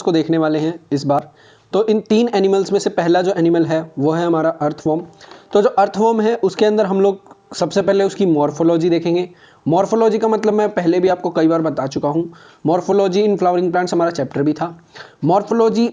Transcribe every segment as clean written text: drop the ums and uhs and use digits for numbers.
को देखने वाले हैं इस बार। तो इन 3 एनिमल्स में से पहला जो एनिमल है वो है हमारा अर्थवर्म। तो जो अर्थवर्म है उसके अंदर हम लोग सबसे पहले उसकी मॉर्फोलॉजी देखेंगे। मॉर्फोलॉजी का मतलब मैं पहले भी आपको कई बार बता चुका हूँ। मॉर्फोलॉजी इन फ्लावरिंग प्लांट्स हमारा चैप्टर भी था। मॉर्फोलॉजी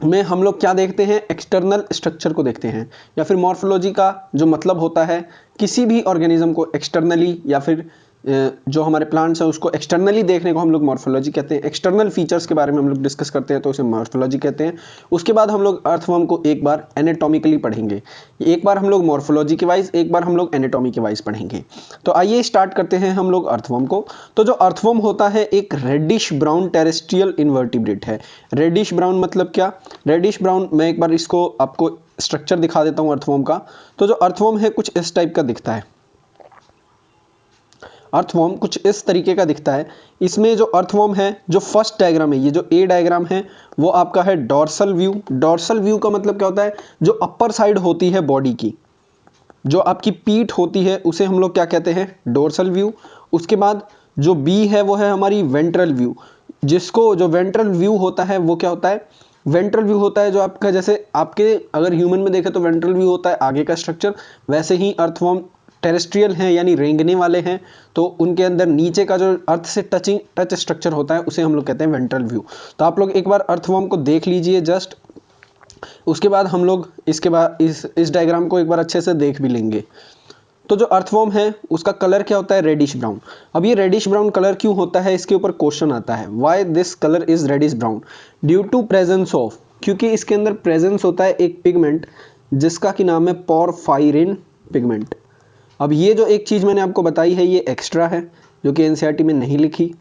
में हम लोग क्या देखते हैं, एक्सटर्नल स्ट्रक्चर को देखते हैं, या फिर मॉर्फोलॉजी का जो मतलब होता है किसी भी ऑर्गेनिज्म को एक्सटर्नली या फिर जो हमारे प्लांट्स हैं उसको एक्सटर्नली देखने को हम लोग मॉर्फोलॉजी कहते हैं। एक्सटर्नल फीचर्स के बारे में हम लोग डिस्कस करते हैं तो उसे मॉर्फोलॉजी कहते हैं। उसके बाद हम लोग अर्थवर्म को एक बार एनाटॉमिकली पढ़ेंगे, एक बार हम लोग मॉर्फोलॉजी के वाइज, एक बार हम लोग एनाटॉमी के वाइज पढ़ेंगे। तो आइए स्टार्ट करते हैं हम लोग अर्थवर्म को। तो जो अर्थवर्म होता है एक रेडिश ब्राउन टेरेस्ट्रियल इन्वर्टिब्रेट है। रेडिश ब्राउन मतलब क्या, रेडिश ब्राउन मैं एक बार इसको आपको स्ट्रक्चर दिखा देता हूँ अर्थवर्म का। तो जो अर्थवर्म है कुछ इस टाइप का दिखता है। अर्थवर्म कुछ इस तरीके का दिखता है। इसमें जो अर्थवर्म है, जो फर्स्ट डायग्राम है, ये जो ए डायग्राम है वो आपका है डॉर्सल व्यू। डॉर्सल व्यू का मतलब क्या होता है, जो अपर साइड होती है बॉडी की, जो आपकी पीठ होती है उसे हम लोग क्या कहते हैं, डोर्सल व्यू। उसके बाद जो बी है वो है हमारी वेंट्रल व्यू, जिसको जो वेंट्रल व्यू होता है वो क्या होता है, वेंट्रल व्यू होता है जो आपका, जैसे आपके अगर ह्यूमन में देखें तो वेंट्रल व्यू होता है आगे का स्ट्रक्चर, वैसे ही अर्थवर्म टेरेस्ट्रियल हैं यानी रेंगने वाले हैं, तो उनके अंदर नीचे का जो अर्थ से टच स्ट्रक्चर होता है उसे हम लोग कहते हैं वेंट्रल व्यू। तो आप लोग एक बार अर्थवर्म को देख लीजिए जस्ट, उसके बाद हम लोग इसके बाद इस डायग्राम को एक बार अच्छे से देख भी लेंगे। तो जो अर्थवर्म है उसका कलर क्या होता है, रेडिश ब्राउन। अब ये रेडिश ब्राउन कलर क्यों होता है, इसके ऊपर क्वेश्चन आता है, why this colour is reddish brown, due to presence of, क्योंकि इसके अंदर प्रेजेंस होता है एक पिगमेंट जिसका कि नाम है पोरफायरिन पिगमेंट। अब ये जो एक चीज़ मैंने आपको बताई है ये एक्स्ट्रा है जो कि एनसीईआरटी में नहीं लिखी,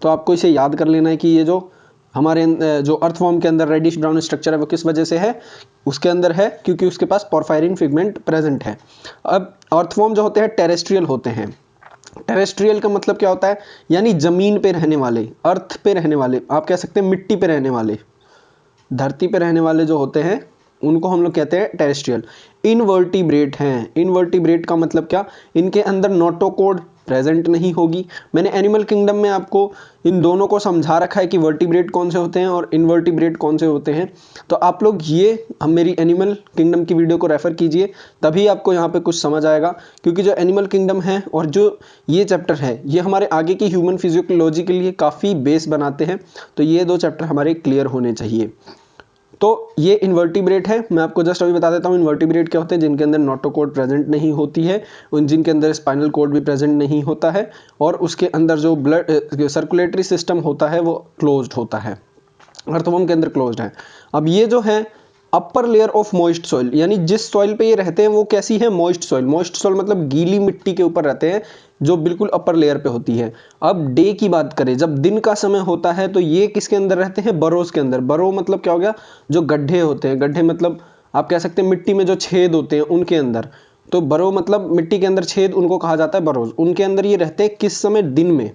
तो आपको इसे याद कर लेना है कि ये जो हमारे जो अर्थवर्म के अंदर रेडिश ब्राउन स्ट्रक्चर है वो किस वजह से है, उसके अंदर है क्योंकि उसके पास पोरफायरिन पिगमेंट प्रेजेंट है। अब अर्थवर्म जो होते हैं टेरेस्ट्रियल होते हैं। टेरेस्ट्रियल का मतलब क्या होता है, यानी जमीन पे रहने वाले, अर्थ पे रहने वाले, आप कह सकते हैं मिट्टी पे रहने वाले, धरती पे रहने वाले जो होते हैं उनको हम लोग कहते हैं टेरेस्ट्रियल। इनवर्टिब्रेट हैं, इनवर्टिब्रेट का मतलब क्या, इनके अंदर नोटोकॉर्ड प्रेजेंट नहीं होगी। मैंने एनिमल किंगडम में आपको इन दोनों को समझा रखा है कि वर्टिब्रेट कौन से होते हैं और इनवर्टिब्रेट कौन से होते हैं। तो आप लोग ये हम मेरी एनिमल किंगडम की वीडियो को रेफर कीजिए, तभी आपको यहाँ पे कुछ समझ आएगा। क्योंकि जो एनिमल किंगडम है और जो ये चैप्टर है ये हमारे आगे की ह्यूमन फिजियोलॉजी के लिए काफ़ी बेस बनाते हैं, तो ये 2 चैप्टर हमारे क्लियर होने चाहिए। तो ये इन्वर्टिब्रेट है, मैं आपको जस्ट अभी बता देता हूँ इन्वर्टिब्रेट क्या होते हैं, जिनके अंदर नोटोकॉर्ड प्रेजेंट नहीं होती है, उन जिनके अंदर स्पाइनल कॉर्ड भी प्रेजेंट नहीं होता है, और उसके अंदर जो ब्लड सर्कुलेटरी सिस्टम होता है वो क्लोज्ड होता है, अर्थवर्म के अंदर क्लोज्ड है। अब ये जो है upper layer of moist soil, यानी जिस सॉइल पे ये रहते हैं वो कैसी है, मॉइस्ट सॉइल। मॉइस्ट सॉइल मतलब गीली मिट्टी के ऊपर रहते हैं जो बिल्कुल अपर लेयर पे होती है। अब डे की बात करें, जब दिन का समय होता है तो ये किसके अंदर रहते हैं, बरोज के अंदर। बरो मतलब क्या हो गया, जो गड्ढे होते हैं, गड्ढे मतलब आप कह सकते हैं मिट्टी में जो छेद होते हैं उनके अंदर। तो बरो मतलब मिट्टी के अंदर छेद, उनको कहा जाता है बरोज। उनके अंदर ये रहते हैं किस समय, दिन में।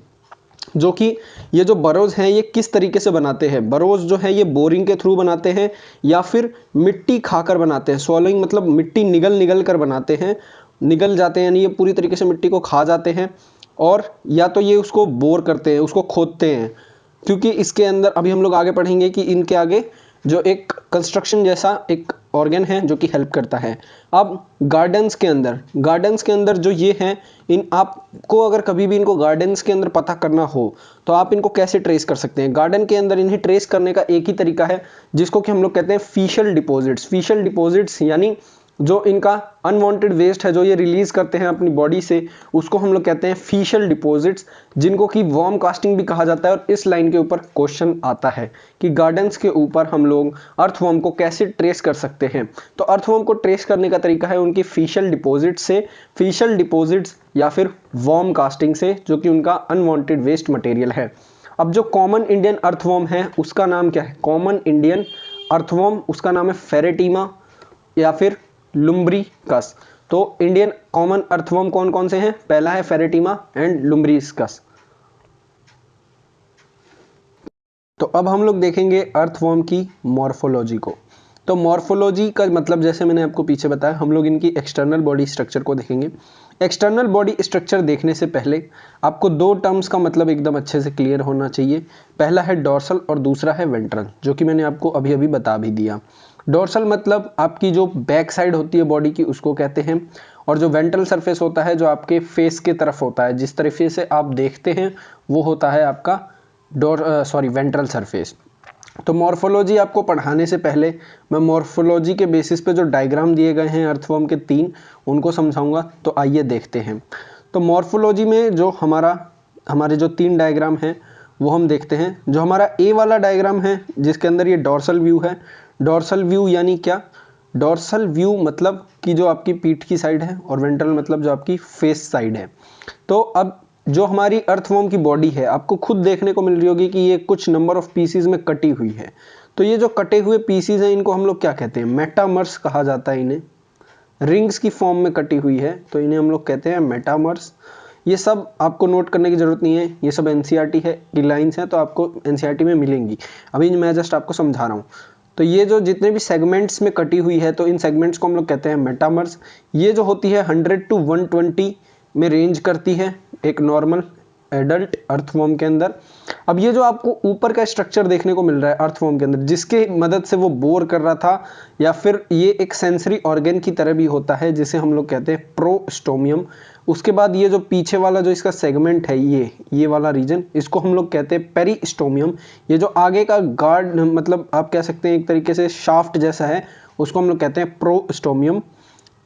जो कि ये जो बरोज हैं ये किस तरीके से बनाते हैं, बरोज जो है ये बोरिंग के थ्रू बनाते हैं या फिर मिट्टी खाकर बनाते हैं। स्वॉलोइंग मतलब मिट्टी निगल निगल कर बनाते हैं, निगल जाते हैं यानी ये पूरी तरीके से मिट्टी को खा जाते हैं, और या तो ये उसको बोर करते हैं, उसको खोदते हैं। क्योंकि इसके अंदर अभी हम लोग आगे पढ़ेंगे कि इनके आगे जो एक कंस्ट्रक्शन जैसा एक ऑर्गन है जो कि हेल्प करता है। अब गार्डन्स के अंदर जो ये हैं, इन आपको अगर कभी भी इनको गार्डन्स के अंदर पता करना हो तो आप इनको कैसे ट्रेस कर सकते हैं। गार्डन के अंदर इन्हें ट्रेस करने का एक ही तरीका है जिसको कि हम लोग कहते हैं फीशल डिपॉजिट्स। फीशल डिपॉजिट्स यानी जो इनका अनवांटेड वेस्ट है जो ये रिलीज करते हैं अपनी बॉडी से, उसको हम लोग कहते हैं फीशल डिपॉजिट्स, जिनको कि वर्म कास्टिंग भी कहा जाता है। और इस लाइन के ऊपर क्वेश्चन आता है कि गार्डन्स के ऊपर हम लोग अर्थवर्म को कैसे ट्रेस कर सकते हैं। तो अर्थवर्म को ट्रेस करने का तरीका है उनकी फीशल डिपॉजिट से, फीशल डिपॉजिट्स या फिर वर्म कास्टिंग से, जो कि उनका अनवांटेड वेस्ट मटेरियल है। अब जो कॉमन इंडियन अर्थवर्म है उसका नाम क्या है, कॉमन इंडियन अर्थवर्म उसका नाम है फेरेटीमा या फिर लुम्ब्रिकस। तो इंडियन कॉमन अर्थवर्म कौन कौन से हैं, पहला है फेरेटीमा एंड लुम्ब्रिकस। तो अब हम लोग देखेंगे अर्थवर्म की मॉर्फोलॉजी को। तो मॉर्फोलॉजी का मतलब जैसे मैंने आपको पीछे बताया, हम लोग इनकी एक्सटर्नल बॉडी स्ट्रक्चर को देखेंगे। एक्सटर्नल बॉडी स्ट्रक्चर देखने से पहले आपको दो टर्म्स का मतलब एकदम अच्छे से क्लियर होना चाहिए। पहला है डॉर्सल और दूसरा है वेंट्रल, जो कि मैंने आपको अभी अभी बता भी दिया। डॉर्सल मतलब आपकी जो बैक साइड होती है बॉडी की, उसको कहते हैं। और जो वेंट्रल सरफेस होता है, जो आपके फेस के तरफ होता है, जिस तरीके से आप देखते हैं, वो होता है आपका वेंट्रल सरफेस। तो मॉर्फोलॉजी आपको पढ़ाने से पहले मैं मॉर्फोलॉजी के बेसिस पे जो डायग्राम दिए गए हैं अर्थवर्म के 3, उनको समझाऊंगा। तो आइए देखते हैं। तो मॉर्फोलॉजी में जो हमारे जो 3 डायग्राम हैं वो हम देखते हैं। जो हमारा ए वाला डायग्राम है, जिसके अंदर ये डॉर्सल व्यू है। डॉर्सल व्यू यानी क्या? डॉर्सल व्यू मतलब कि जो आपकी पीठ की साइड है, और वेंट्रल मतलब जो आपकी फेस साइड है। तो अब जो हमारी अर्थवर्म की बॉडी है, आपको खुद देखने को मिल रही होगी कि ये कुछ नंबर ऑफ पीसीज में कटी हुई है। तो ये जो कटे हुए पीसीज हैं, इनको हम लोग क्या कहते हैं? मेटामर्स कहा जाता है इन्हें। रिंग्स की फॉर्म में कटी हुई है, तो इन्हें हम लोग कहते हैं मेटामर्स। ये सब आपको नोट करने की जरूरत नहीं है, ये सब एनसीईआरटी है की लाइन्स हैं, तो आपको एनसीईआरटी में मिलेंगी। अभी मैं जस्ट आपको समझा रहा हूँ। तो ये जो जितने भी सेगमेंट्स में कटी हुई है, तो इन सेगमेंट्स को हम लोग कहते हैं मेटामर्स। ये जो होती है 100 to 120 में रेंज करती है एक नॉर्मल एडल्ट अर्थवर्म के अंदर। अब ये जो आपको ऊपर का स्ट्रक्चर देखने को मिल रहा है अर्थवर्म के अंदर, जिसके मदद से वो बोर कर रहा था, या फिर ये एक सेंसरी ऑर्गन की तरह भी होता है, जिसे हम लोग कहते हैं प्रोस्टोमियम। उसके बाद ये जो पीछे वाला जो इसका सेगमेंट है, ये वाला रीजन, इसको हम लोग कहते हैं पेरिस्टोमियम। ये जो आगे का गार्ड, मतलब आप कह सकते हैं एक तरीके से शाफ्ट जैसा है, उसको हम लोग कहते हैं प्रोस्टोमियम।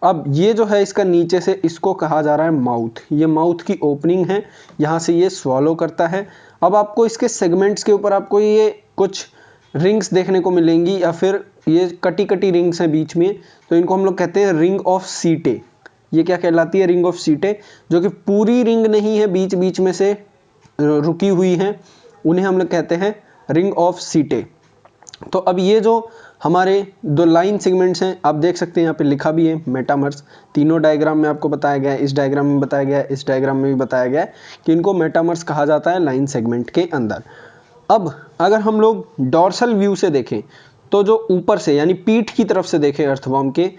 अब ये जो है इसका नीचे से, इसको कहा जा रहा है माउथ। ये माउथ की ओपनिंग है, यहाँ से ये स्वॉलो करता है। अब आपको इसके सेगमेंट्स के ऊपर आपको ये कुछ रिंग्स देखने को मिलेंगी, या फिर ये कटी कटी रिंग्स हैं बीच में, तो इनको हम लोग कहते हैं रिंग ऑफ सीटे। ये क्या कहलाती है? रिंग ऑफ सीटे। जो कि पूरी रिंग नहीं है, बीच बीच में से रुकी हुई है, उन्हें हम लोग कहते हैं रिंग ऑफ सीटे। तो अब ये जो हमारे दो लाइन सेगमेंट्स हैं, आप देख सकते हैं यहाँ पे लिखा भी है मेटामर्स। तीनों डायग्राम में आपको बताया गया है, इस डायग्राम में बताया गया है, इस डायग्राम में भी बताया गया है कि इनको मेटामर्स कहा जाता है लाइन सेगमेंट के अंदर। अब अगर हम लोग डॉर्सल व्यू से देखें, तो जो ऊपर से यानी पीठ की तरफ से देखें अर्थवर्म के,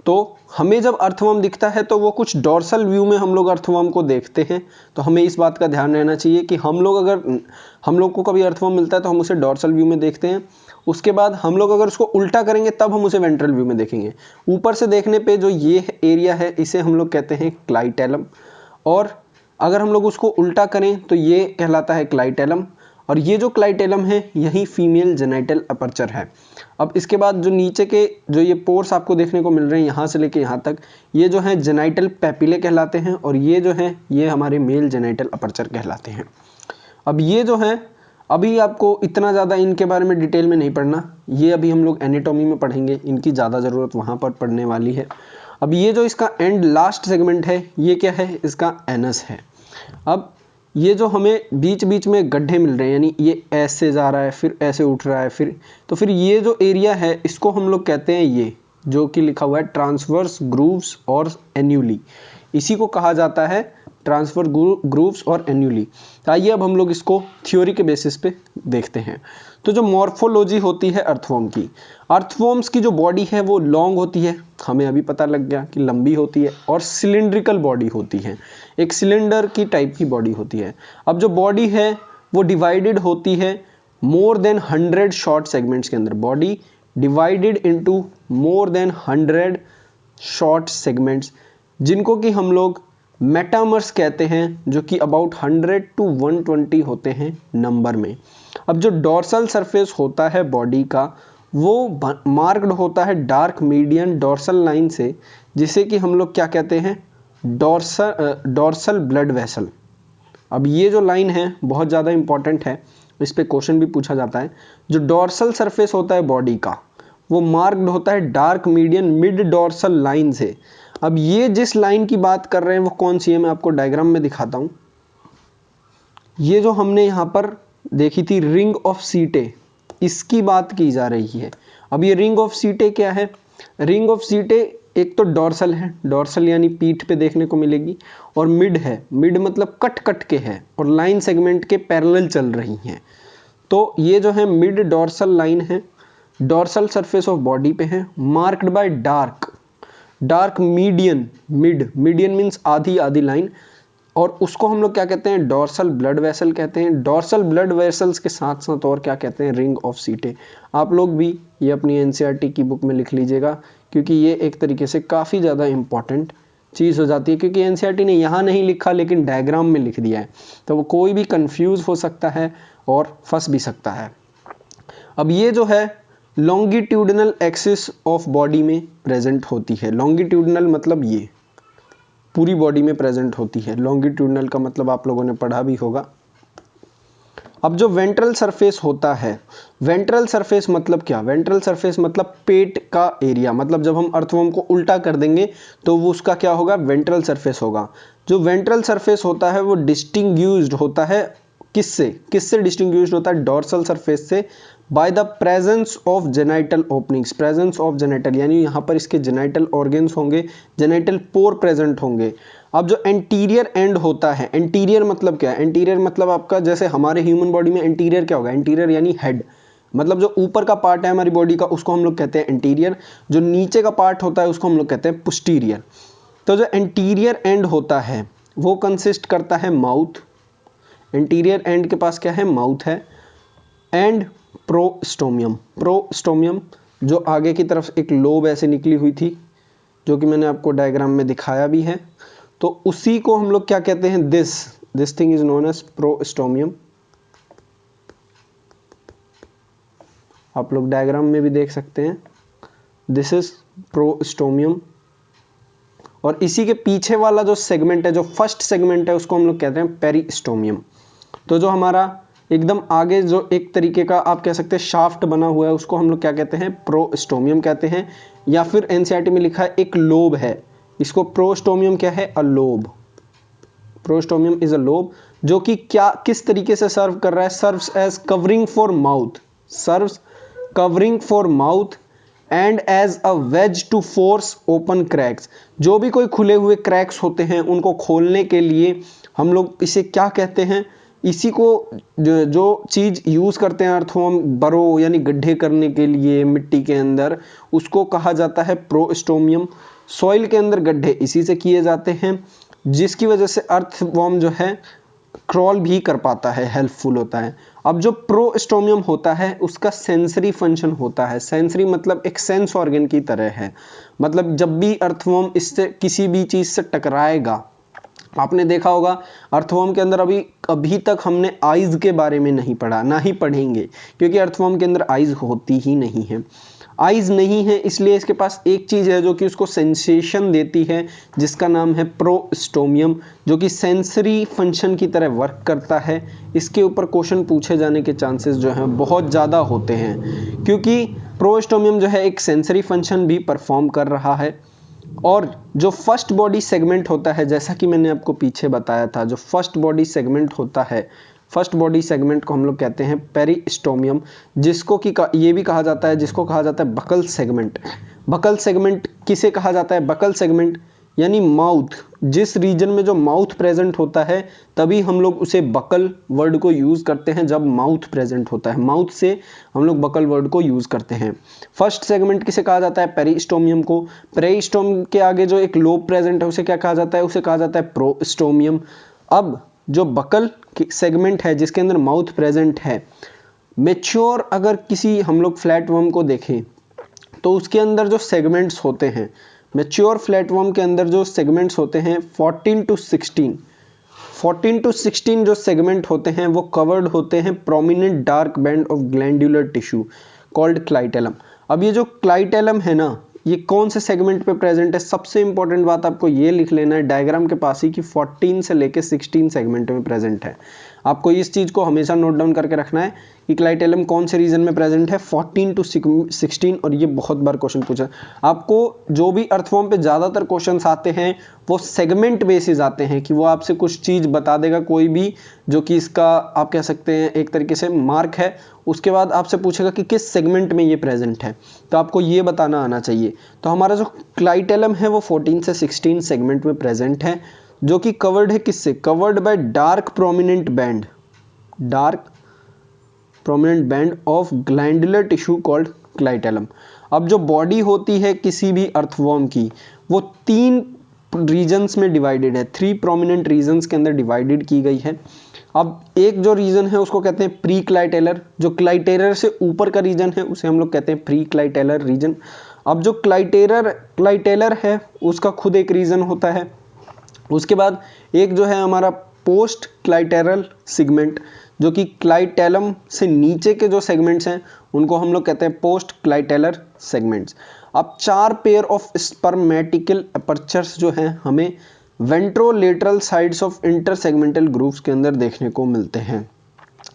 तो हमें जब अर्थवर्म दिखता है तो वो कुछ डॉर्सल व्यू में हम लोग अर्थवर्म को देखते हैं। तो हमें इस बात का ध्यान रहना चाहिए कि हम लोग को कभी अर्थवर्म मिलता है तो हम उसे डॉर्सल व्यू में देखते हैं। उसके बाद हम लोग अगर उसको उल्टा करेंगे तब हम उसे वेंट्रल व्यू में देखेंगे। ऊपर से देखने पे जो ये एरिया है, इसे हम लोग कहते हैं क्लाइटेलम, और अगर हम लोग उसको उल्टा करें तो ये कहलाता है क्लाइटेलम। और ये जो क्लाइटेलम है, यही फीमेल जेनाइटल अपर्चर है। अब इसके बाद जो नीचे के जो ये पोर्स आपको देखने को मिल रहे हैं, यहाँ से लेके यहाँ तक, ये जो है जेनाइटल पैपिले कहलाते हैं, और ये जो है ये हमारे मेल जेनाइटल अपर्चर कहलाते हैं। अब ये जो है, अभी आपको इतना ज़्यादा इनके बारे में डिटेल में नहीं पढ़ना, ये अभी हम लोग एनाटॉमी में पढ़ेंगे, इनकी ज़्यादा ज़रूरत वहाँ पर पढ़ने वाली है। अब ये जो इसका एंड लास्ट सेगमेंट है, ये क्या है? इसका एनस है। अब ये जो हमें बीच बीच में गड्ढे मिल रहे हैं, यानी ये ऐसे जा रहा है, फिर ऐसे उठ रहा है, फिर ये जो एरिया है, इसको हम लोग कहते हैं, ये जो कि लिखा हुआ है ट्रांसवर्स ग्रूव्स और एन्यूली, इसी को कहा जाता है ट्रांसफर ग्रूव्स और एन्यूली। आइए अब हम लोग इसको थ्योरी के बेसिस पे देखते हैं। तो जो मॉर्फोलॉजी होती है अर्थवर्म की, अर्थवर्म्स की जो बॉडी है वो लॉन्ग होती है, हमें अभी पता लग गया कि लंबी होती है, और सिलिंड्रिकल बॉडी होती है, एक सिलेंडर की टाइप की बॉडी होती है। अब जो बॉडी है वो डिवाइडेड होती है मोर देन 100 शॉर्ट सेगमेंट्स के अंदर। Body divided into more than 100 short segments, जिनको कि हम लोग मेटामर्स कहते हैं, जो कि अबाउट 100 to 120 होते हैं नंबर में। अब जो डॉर्सल सरफेस होता है बॉडी का, वो मार्क्ड होता है डार्क मीडियन डॉर्सल लाइन से, जिसे कि हम लोग क्या कहते हैं? Dorsal blood vessel. अब ये जो लाइन है बहुत ज़्यादा इंपॉर्टेंट है, इस पे क्वेश्चन भी पूछा जाता है। जो डॉर्सल सरफेस होता है बॉडी का, वो मार्क्ड होता है dark median mid dorsal line से। अब ये जिस लाइन की बात कर रहे हैं वो कौन सी है, मैं आपको डायग्राम में दिखाता हूँ। ये जो हमने यहाँ पर देखी थी रिंग ऑफ सीटे, इसकी बात की जा रही है। अब ये रिंग ऑफ सीटे क्या है? रिंग ऑफ सीटे एक तो डॉर्सल है, डॉर्सल यानी पीठ पे देखने को मिलेगी, और मिड है, मिड मतलब कट कट के है, और लाइन सेगमेंट के पैरेलल चल रही हैं। तो ये जो है मिड डॉर्सल लाइन है, डॉर्सल सरफेस ऑफ बॉडी पे है, marked by dark dark median, median means आधी आधी लाइन, और उसको हम लोग क्या कहते हैं, डॉर्सल ब्लड वेसल कहते हैं। डॉर्सल ब्लड वेसल्स के साथ साथ और क्या कहते हैं, रिंग ऑफ सीटे। आप लोग भी ये अपनी एनसीईआरटी की बुक में लिख लीजिएगा, क्योंकि ये एक तरीके से काफ़ी ज़्यादा इंपॉर्टेंट चीज़ हो जाती है, क्योंकि एनसीईआरटी ने यहाँ नहीं लिखा लेकिन डायग्राम में लिख दिया है, तो वो कोई भी कंफ्यूज हो सकता है और फंस भी सकता है। अब ये जो है लॉन्गिट्यूडनल एक्सिस ऑफ बॉडी में प्रेजेंट होती है। लॉन्गिट्यूडनल मतलब ये पूरी बॉडी में प्रेजेंट होती है। लॉन्गिट्यूडनल का मतलब आप लोगों ने पढ़ा भी होगा। अब जो वेंट्रल सरफेस होता है, वेंट्रल सरफेस मतलब क्या, वेंट्रल सरफेस मतलब पेट का एरिया, मतलब जब हम अर्थवर्म को उल्टा कर देंगे तो वो उसका क्या होगा, वेंट्रल सरफेस होगा। जो वेंट्रल सरफेस होता है वो डिस्टिंग्यूज्ड होता है, किससे किससे डिस्टिंग्यूज्ड होता है, डॉर्सल सरफेस से, by the presence of genital openings. Presence of genital यानी यहाँ पर इसके जेनाइटल ऑर्गन्स होंगे, जेनाइटल पोर प्रेजेंट होंगे। अब जो एंटीरियर एंड होता है, एंटीरियर मतलब क्या है, एंटीरियर मतलब आपका जैसे हमारे ह्यूमन बॉडी में एंटीरियर क्या होगा, एंटीरियर यानी हेड, मतलब जो ऊपर का पार्ट है हमारी बॉडी का उसको हम लोग कहते हैं एंटीरियर, जो नीचे का पार्ट होता है उसको हम लोग कहते हैं पोस्टीरियर। तो जो एंटीरियर एंड होता है वो कंसिस्ट करता है माउथ, एंटीरियर एंड के पास क्या है, माउथ है, एंड प्रोस्टोमियम। प्रोस्टोमियम जो आगे की तरफ एक लोब ऐसे निकली हुई थी, जो कि मैंने आपको डायग्राम में दिखाया भी है, तो उसी को हम लोग क्या कहते हैं, this thing is known as prostomium. आप लोग डायग्राम में भी देख सकते हैं, दिस इज प्रोस्टोमियम। और इसी के पीछे वाला जो सेगमेंट है, जो फर्स्ट सेगमेंट है, उसको हम लोग कहते हैं पेरिस्टोमियम। तो जो हमारा एकदम आगे जो एक तरीके का आप कह सकते हैं शाफ्ट बना हुआ है, उसको हम लोग क्या कहते हैं, प्रोस्टोमियम कहते हैं। या फिर एनसीईआरटी में लिखा है एक लोब है, इसको प्रोस्टोमियम क्या है, a lobe. Prostomium is a lobe, जो कि क्या किस तरीके से सर्व कर रहा है, serves as covering for mouth, serves covering for mouth and as a wedge to force open cracks. जो भी कोई खुले हुए क्रैक्स होते हैं उनको खोलने के लिए हम लोग इसे क्या कहते हैं, इसी को जो चीज़ यूज़ करते हैं अर्थवर्म बरो यानी गड्ढे करने के लिए मिट्टी के अंदर, उसको कहा जाता है प्रोस्टोमियम। सॉइल के अंदर गड्ढे इसी से किए जाते हैं, जिसकी वजह से अर्थवर्म जो है क्रॉल भी कर पाता है, हेल्पफुल होता है। अब जो प्रोस्टोमियम होता है उसका सेंसरी फंक्शन होता है, सेंसरी मतलब एक सेंस ऑर्गन की तरह है, मतलब जब भी अर्थवर्म इससे किसी भी चीज़ से टकराएगा, आपने देखा होगा अर्थवर्म के अंदर अभी तक हमने आइज़ के बारे में नहीं पढ़ा, ना ही पढ़ेंगे, क्योंकि अर्थवर्म के अंदर आइज़ होती ही नहीं है। आइज़ नहीं है इसलिए इसके पास एक चीज़ है जो कि उसको सेंसेशन देती है, जिसका नाम है प्रोस्टोमियम, जो कि सेंसरी फंक्शन की तरह वर्क करता है। इसके ऊपर क्वेश्चन पूछे जाने के चांसेस जो हैं बहुत ज़्यादा होते हैं, क्योंकि प्रोस्टोमियम जो है एक सेंसरी फंक्शन भी परफॉर्म कर रहा है। और जो फर्स्ट बॉडी सेगमेंट होता है, जैसा कि मैंने आपको पीछे बताया था, जो फर्स्ट बॉडी सेगमेंट होता है, फर्स्ट बॉडी सेगमेंट को हम लोग कहते हैं पेरिस्टोमियम, जिसको कि ये भी कहा जाता है, जिसको कहा जाता है बकल सेगमेंट। बकल सेगमेंट किसे कहा जाता है, बकल सेगमेंट यानी माउथ, जिस रीजन में जो माउथ प्रेजेंट होता है तभी हम लोग उसे बकल वर्ड को यूज़ करते हैं, जब माउथ प्रेजेंट होता है, माउथ से हम लोग बकल वर्ड को यूज़ करते हैं। फर्स्ट सेगमेंट किसे कहा जाता है, पेरिस्टोमियम को। पेरिस्टोमियम के आगे जो एक लोब प्रेजेंट है उसे क्या कहा जाता है, उसे कहा जाता है प्रोस्टोमियम। अब जो बकल सेगमेंट है जिसके अंदर माउथ प्रेजेंट है, मेच्योर अगर किसी हम लोग फ्लैटवर्म को देखें तो उसके अंदर जो सेगमेंट्स होते हैं, मेच्योर फ्लैटवर्म के अंदर जो सेगमेंट्स होते हैं 14 टू 16 जो सेगमेंट होते हैं वो कवर्ड होते हैं prominent dark band of glandular tissue called clitellum. अब ये जो क्लाइटेलम है ना, ये कौन से सेगमेंट पे प्रेजेंट है, सबसे इंपॉर्टेंट बात आपको ये लिख लेना है डायग्राम के पास ही कि 14 से लेके 16 सेगमेंट में प्रेजेंट है। आपको इस चीज़ को हमेशा नोट डाउन करके रखना है कि क्लाइटेलम कौन से रीजन में प्रेजेंट है, 14 टू 16। और ये बहुत बार क्वेश्चन पूछा, आपको जो भी अर्थवर्म पे ज़्यादातर क्वेश्चंस आते हैं वो सेगमेंट बेसिस आते हैं, कि वो आपसे कुछ चीज़ बता देगा कोई भी, जो कि इसका आप कह सकते हैं एक तरीके से मार्क है, उसके बाद आपसे पूछेगा कि किस सेगमेंट में ये प्रेजेंट है, तो आपको ये बताना आना चाहिए। तो हमारा जो क्लाइटेलम है वो 14 से 16 सेगमेंट में प्रेजेंट है, जो कि कवर्ड है किससे, covered by dark prominent band, dark prominent band of glandular tissue called clitellum. अब जो बॉडी होती है किसी भी अर्थवर्म की, वो 3 रीजन्स में डिवाइडेड है, 3 प्रोमिनेंट रीजन्स के अंदर डिवाइडेड की गई है। अब एक जो रीजन है उसको कहते हैं प्री क्लाइटेलर, जो क्लाइटेलर से ऊपर का रीजन है उसे हम लोग कहते हैं प्री क्लाइटेलर रीजन। अब जो क्लाइटेलर है उसका खुद एक रीजन होता है। उसके बाद एक जो है हमारा पोस्ट क्लाइटेरल सेगमेंट, जो कि क्लाइटेलम से नीचे के जो सेगमेंट्स हैं उनको हम लोग कहते हैं पोस्ट क्लाइटेलर सेगमेंट्स। अब 4 पेयर ऑफ स्पर्मेटिकल अपर्चर्स जो हैं हमें ventrolateral sides of intersegmental grooves के अंदर देखने को मिलते हैं,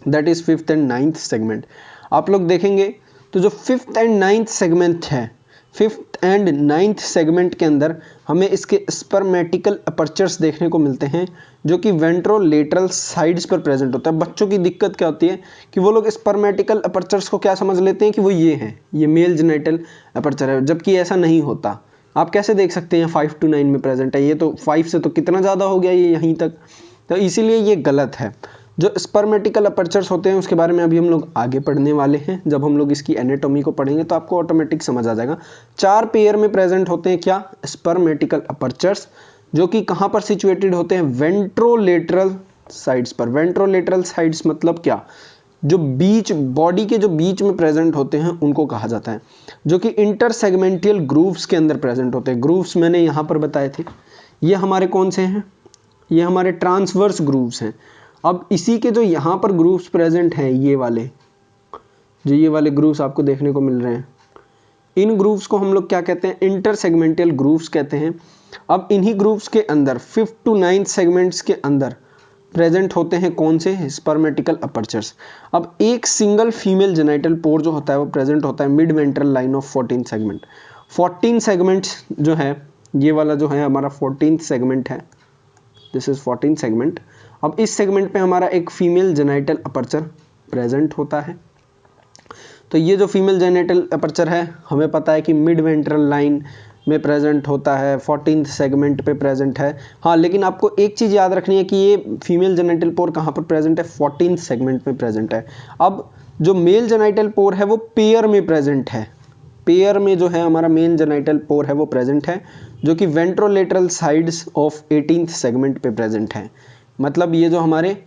that is 5th and 9th segment. आप लोग देखेंगे तो जो 5th एंड 9th सेगमेंट है, 5th एंड 9th सेगमेंट के अंदर हमें इसके स्पर्मेटिकल अपर्चर्स देखने को मिलते हैं जो कि वेंट्रोलेटरल साइड्स पर प्रेजेंट होता है। बच्चों की दिक्कत क्या होती है कि वो लोग स्पर्मेटिकल अपर्चर्स को क्या समझ लेते हैं कि वो ये हैं, ये मेल जेनिटल अपर्चर है, जबकि ऐसा नहीं होता। आप कैसे देख सकते हैं 5 to 9 में प्रेजेंट है, ये तो 5 से तो कितना ज़्यादा हो गया ये यहीं तक, तो इसीलिए ये गलत है। जो स्पर्मेटिकल अपर्चर्स होते हैं उसके बारे में अभी हम लोग आगे पढ़ने वाले हैं, जब हम लोग इसकी एनाटॉमी को पढ़ेंगे तो आपको ऑटोमेटिक समझ आ जाएगा। 4 पेयर में प्रेजेंट होते हैं क्या, स्पर्मेटिकल अपर्चर्स, जो कि कहाँ पर सिचुएटेड होते हैं, वेंट्रोलेटरल साइड्स पर। वेंट्रोलेटरल साइड्स मतलब क्या, जो बीच बॉडी के जो बीच में प्रेजेंट होते हैं उनको कहा जाता है, जो कि इंटरसेगमेंटल ग्रूव्स के अंदर प्रेजेंट होते हैं। ग्रूव्स मैंने यहाँ पर बताए थे, ये हमारे कौन से हैं, ये हमारे ट्रांसवर्स ग्रूव्स हैं। अब इसी के जो यहाँ पर ग्रूव्स प्रेजेंट हैं, ये वाले ग्रूव्स आपको देखने को मिल रहे हैं, इन ग्रूव्स को हम लोग क्या कहते हैं, इंटरसेगमेंटल ग्रूव्स कहते हैं। अब इन्हीं ग्रूव्स के अंदर 5th to 9th सेगमेंट्स के अंदर प्रेजेंट होते हैं कौन से, स्पर्मेटिकल अपर्चर्स। अब एक सिंगल फीमेल जेनिटल पोर जो होता है वो प्रेजेंट होता है mid ventral line of 14 segment. 14 segments जो है, ये वाला जो है हमारा 14th सेगमेंट है, दिस इज 14 सेगमेंट। अब इस सेगमेंट पे हमारा एक फीमेल जेनिटल अपर्चर प्रेजेंट होता है। तो ये जो फीमेल जेनिटल अपर्चर है हमें पता है कि मिड वेंट्रल लाइन में प्रेजेंट होता है, 14th सेगमेंट पे प्रेजेंट है। हाँ, लेकिन आपको एक चीज़ याद रखनी है कि ये फीमेल जेनिटल पोर कहाँ पर प्रेजेंट है, 14th सेगमेंट में प्रेजेंट है। अब जो मेल जेनिटल पोर है वो पेयर में प्रेजेंट है, पेयर में जो है हमारा मेल जेनिटल पोर है वो प्रेजेंट है, जो कि ventrolateral sides of 18th segment पे प्रेजेंट है। मतलब ये जो हमारे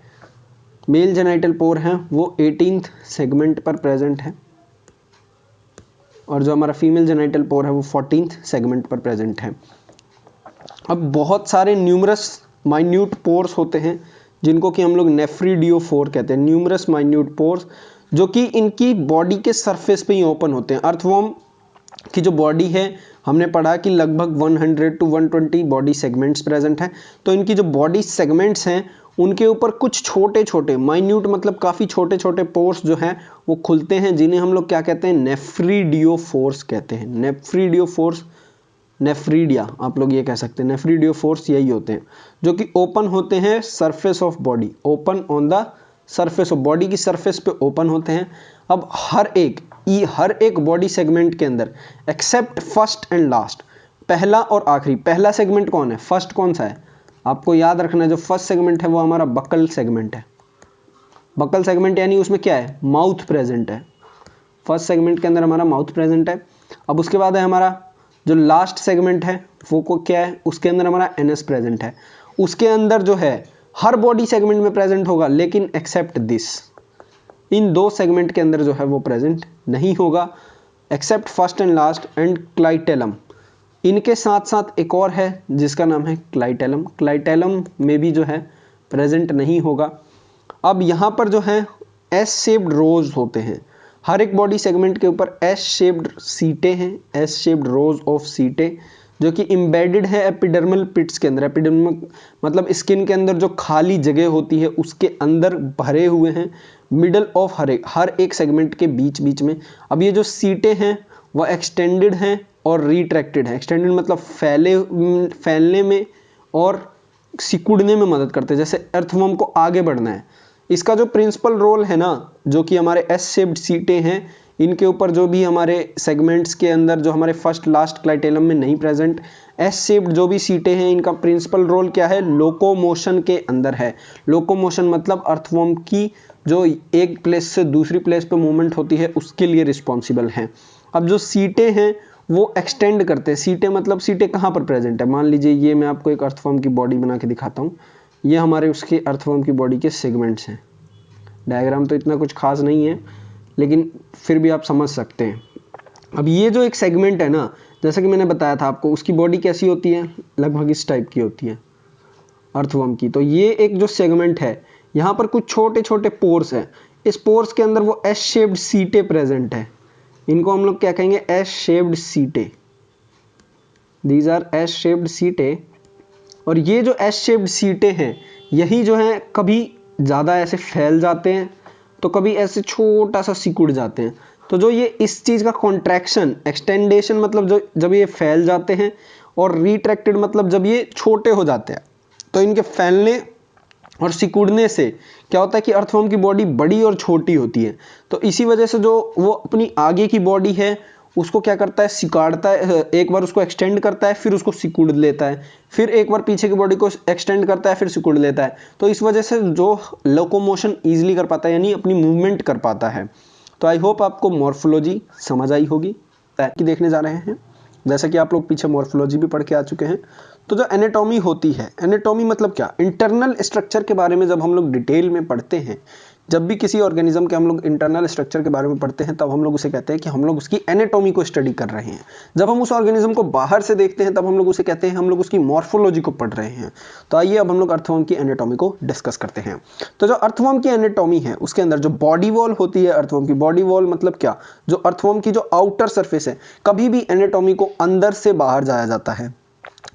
मेल जेनिटल पोर हैं वो 18th सेगमेंट पर प्रेजेंट है, और जो हमारा फीमेल जेनिटल पोर है वो 14th सेगमेंट पर प्रेजेंट है। अब बहुत सारे न्यूमरस माइन्यूट पोर्स होते हैं जिनको कि हम लोग नेफ्रिडियोफोर कहते हैं, न्यूमरस माइन्यूट पोर्स, जो कि इनकी बॉडी के सरफेस पे ही ओपन होते हैं। अर्थवर्म की जो बॉडी है हमने पढ़ा कि लगभग 100 to 120 बॉडी सेगमेंट्स प्रेजेंट हैं। तो इनकी जो बॉडी सेगमेंट्स हैं उनके ऊपर कुछ छोटे छोटे माइन्यूट मतलब काफ़ी छोटे छोटे पोर्स जो हैं वो खुलते हैं, जिन्हें हम लोग क्या कहते हैं, नेफ्रिडियोफोर्स कहते हैं। नेफ्रिडियोफोर्स, नेफ्रीडिया आप लोग ये कह सकते हैं, नेफ्रिडियोफोर्स यही होते हैं जो कि ओपन होते हैं surface of body, open on the surface of body की सरफेस पे ओपन होते हैं। अब हर एक बॉडी सेगमेंट के अंदर एक्सेप्ट फर्स्ट एंड लास्ट, पहला और आखिरी, पहला सेगमेंट कौन है, फर्स्ट कौन सा है, आपको याद रखना है जो फर्स्ट सेगमेंट है वो हमारा बकल सेगमेंट है। बकल सेगमेंट यानी उसमें क्या है, माउथ प्रेजेंट है, फर्स्ट सेगमेंट के अंदर हमारा माउथ प्रेजेंट है। अब उसके बाद है हमारा जो लास्ट सेगमेंट है वो को क्या है, उसके अंदर हमारा एनस प्रेजेंट है। उसके अंदर जो है हर बॉडी सेगमेंट में प्रेजेंट होगा, लेकिन एक्सेप्ट दिस, इन 2 सेगमेंट के अंदर जो है वो प्रेजेंट नहीं होगा, accept first and last and clitellum. इनके साथ साथ एक और है जिसका नाम है क्लाइटेलम, क्लाइटेलम में भी जो है प्रेजेंट नहीं होगा। अब यहाँ पर जो है एस शेप्ड रोज होते हैं, हर एक बॉडी सेगमेंट के ऊपर एस शेप्ड सीटें हैं, एस शेप्ड रोज ऑफ सीटें, जो कि एम्बेडेड है एपिडर्मल पिट्स के अंदर। एपिडर्मल मतलब स्किन के अंदर जो खाली जगह होती है उसके अंदर भरे हुए हैं, मिडल ऑफ हर एक सेगमेंट के बीच बीच में। अब ये जो सीटें हैं वह एक्सटेंडेड हैं और रिट्रैक्टेड है। एक्सटेंडेड मतलब फैलने में और सिकुड़ने में मदद करते हैं, जैसे अर्थवर्म को आगे बढ़ना है। इसका जो प्रिंसिपल रोल है ना, जो कि हमारे एस शेप्ड सीटें हैं, इनके ऊपर जो भी हमारे सेगमेंट्स के अंदर जो हमारे फर्स्ट लास्ट क्लाइटेलम में नहीं प्रेजेंट एस शेप्ड जो भी सीटें हैं, इनका प्रिंसिपल रोल क्या है, लोकोमोशन के अंदर है। लोकोमोशन मतलब अर्थवर्म की जो एक प्लेस से दूसरी प्लेस पे मूवमेंट होती है उसके लिए रिस्पॉन्सिबल हैं। अब जो सीटें हैं वो एक्सटेंड करते हैं। सीटें मतलब सीटें कहाँ पर प्रेजेंट है, मान लीजिए ये मैं आपको एक अर्थवर्म की बॉडी बना के दिखाता हूँ, ये हमारे उसके अर्थवर्म की बॉडी के सेगमेंट्स हैं। डायग्राम तो इतना कुछ खास नहीं है लेकिन फिर भी आप समझ सकते हैं। अब ये जो एक सेगमेंट है ना, जैसा कि मैंने बताया था आपको, उसकी बॉडी कैसी होती है, लगभग इस टाइप की होती है अर्थवर्म की। तो ये एक जो सेगमेंट है, यहाँ पर कुछ छोटे छोटे पोर्स हैं, इस पोर्स के अंदर वो एस शेप्ड सीटें प्रेजेंट है। इनको हम लोग क्या कहेंगे, एस शेप्ड सीटें। दीज आर एस शेप्ड सीटें। और ये जो एस शेप्ड सीटें हैं, यही जो हैं कभी ज़्यादा ऐसे फैल जाते हैं तो कभी ऐसे छोटा सा सिकुड़ जाते हैं। तो जो ये इस चीज़ का कॉन्ट्रैक्शन, एक्सटेंडेशन मतलब जो जब ये फैल जाते हैं, और रिट्रैक्टेड मतलब जब ये छोटे हो जाते हैं, तो इनके फैलने और सिकुड़ने से क्या होता है कि अर्थवर्म की बॉडी बड़ी और छोटी होती है। तो इसी वजह से जो वो अपनी आगे की बॉडी है उसको क्या करता है, सिकाड़ता है, एक बार उसको एक्सटेंड करता है फिर उसको सिकुड़ लेता है, फिर एक बार पीछे की बॉडी को एक्सटेंड करता है फिर सिकुड़ लेता है। तो इस वजह से जो लोकोमोशन ईजिली कर पाता है, यानी अपनी मूवमेंट कर पाता है। तो आई होप आपको मॉर्फोलॉजी समझ आई होगी कि देखने जा रहे हैं, जैसा कि आप लोग पीछे मॉर्फोलॉजी भी पढ़ के आ चुके हैं। तो जो एनाटॉमी होती है, एनाटॉमी मतलब क्या, इंटरनल स्ट्रक्चर के बारे में जब हम लोग डिटेल में पढ़ते हैं, जब भी किसी ऑर्गेनिज्म के हम लोग इंटरनल स्ट्रक्चर के बारे में पढ़ते हैं, तब हम लोग उसे कहते हैं कि हम लोग उसकी एनाटॉमी को स्टडी कर रहे हैं। जब हम उस ऑर्गेनिज्म को बाहर से देखते हैं तब हम लोग उसे कहते हैं हम लोग उसकी मॉर्फोलॉजी को पढ़ रहे हैं। तो आइए अब हम लोग अर्थवर्म की एनाटॉमी को डिस्कस करते हैं। तो जो अर्थवर्म की एनाटॉमी है, उसके अंदर जो बॉडी वॉल होती है, अर्थवर्म की बॉडी वॉल मतलब क्या, जो अर्थवर्म की जो आउटर सरफेस है, कभी भी एनाटॉमी को अंदर से बाहर जाया जाता है,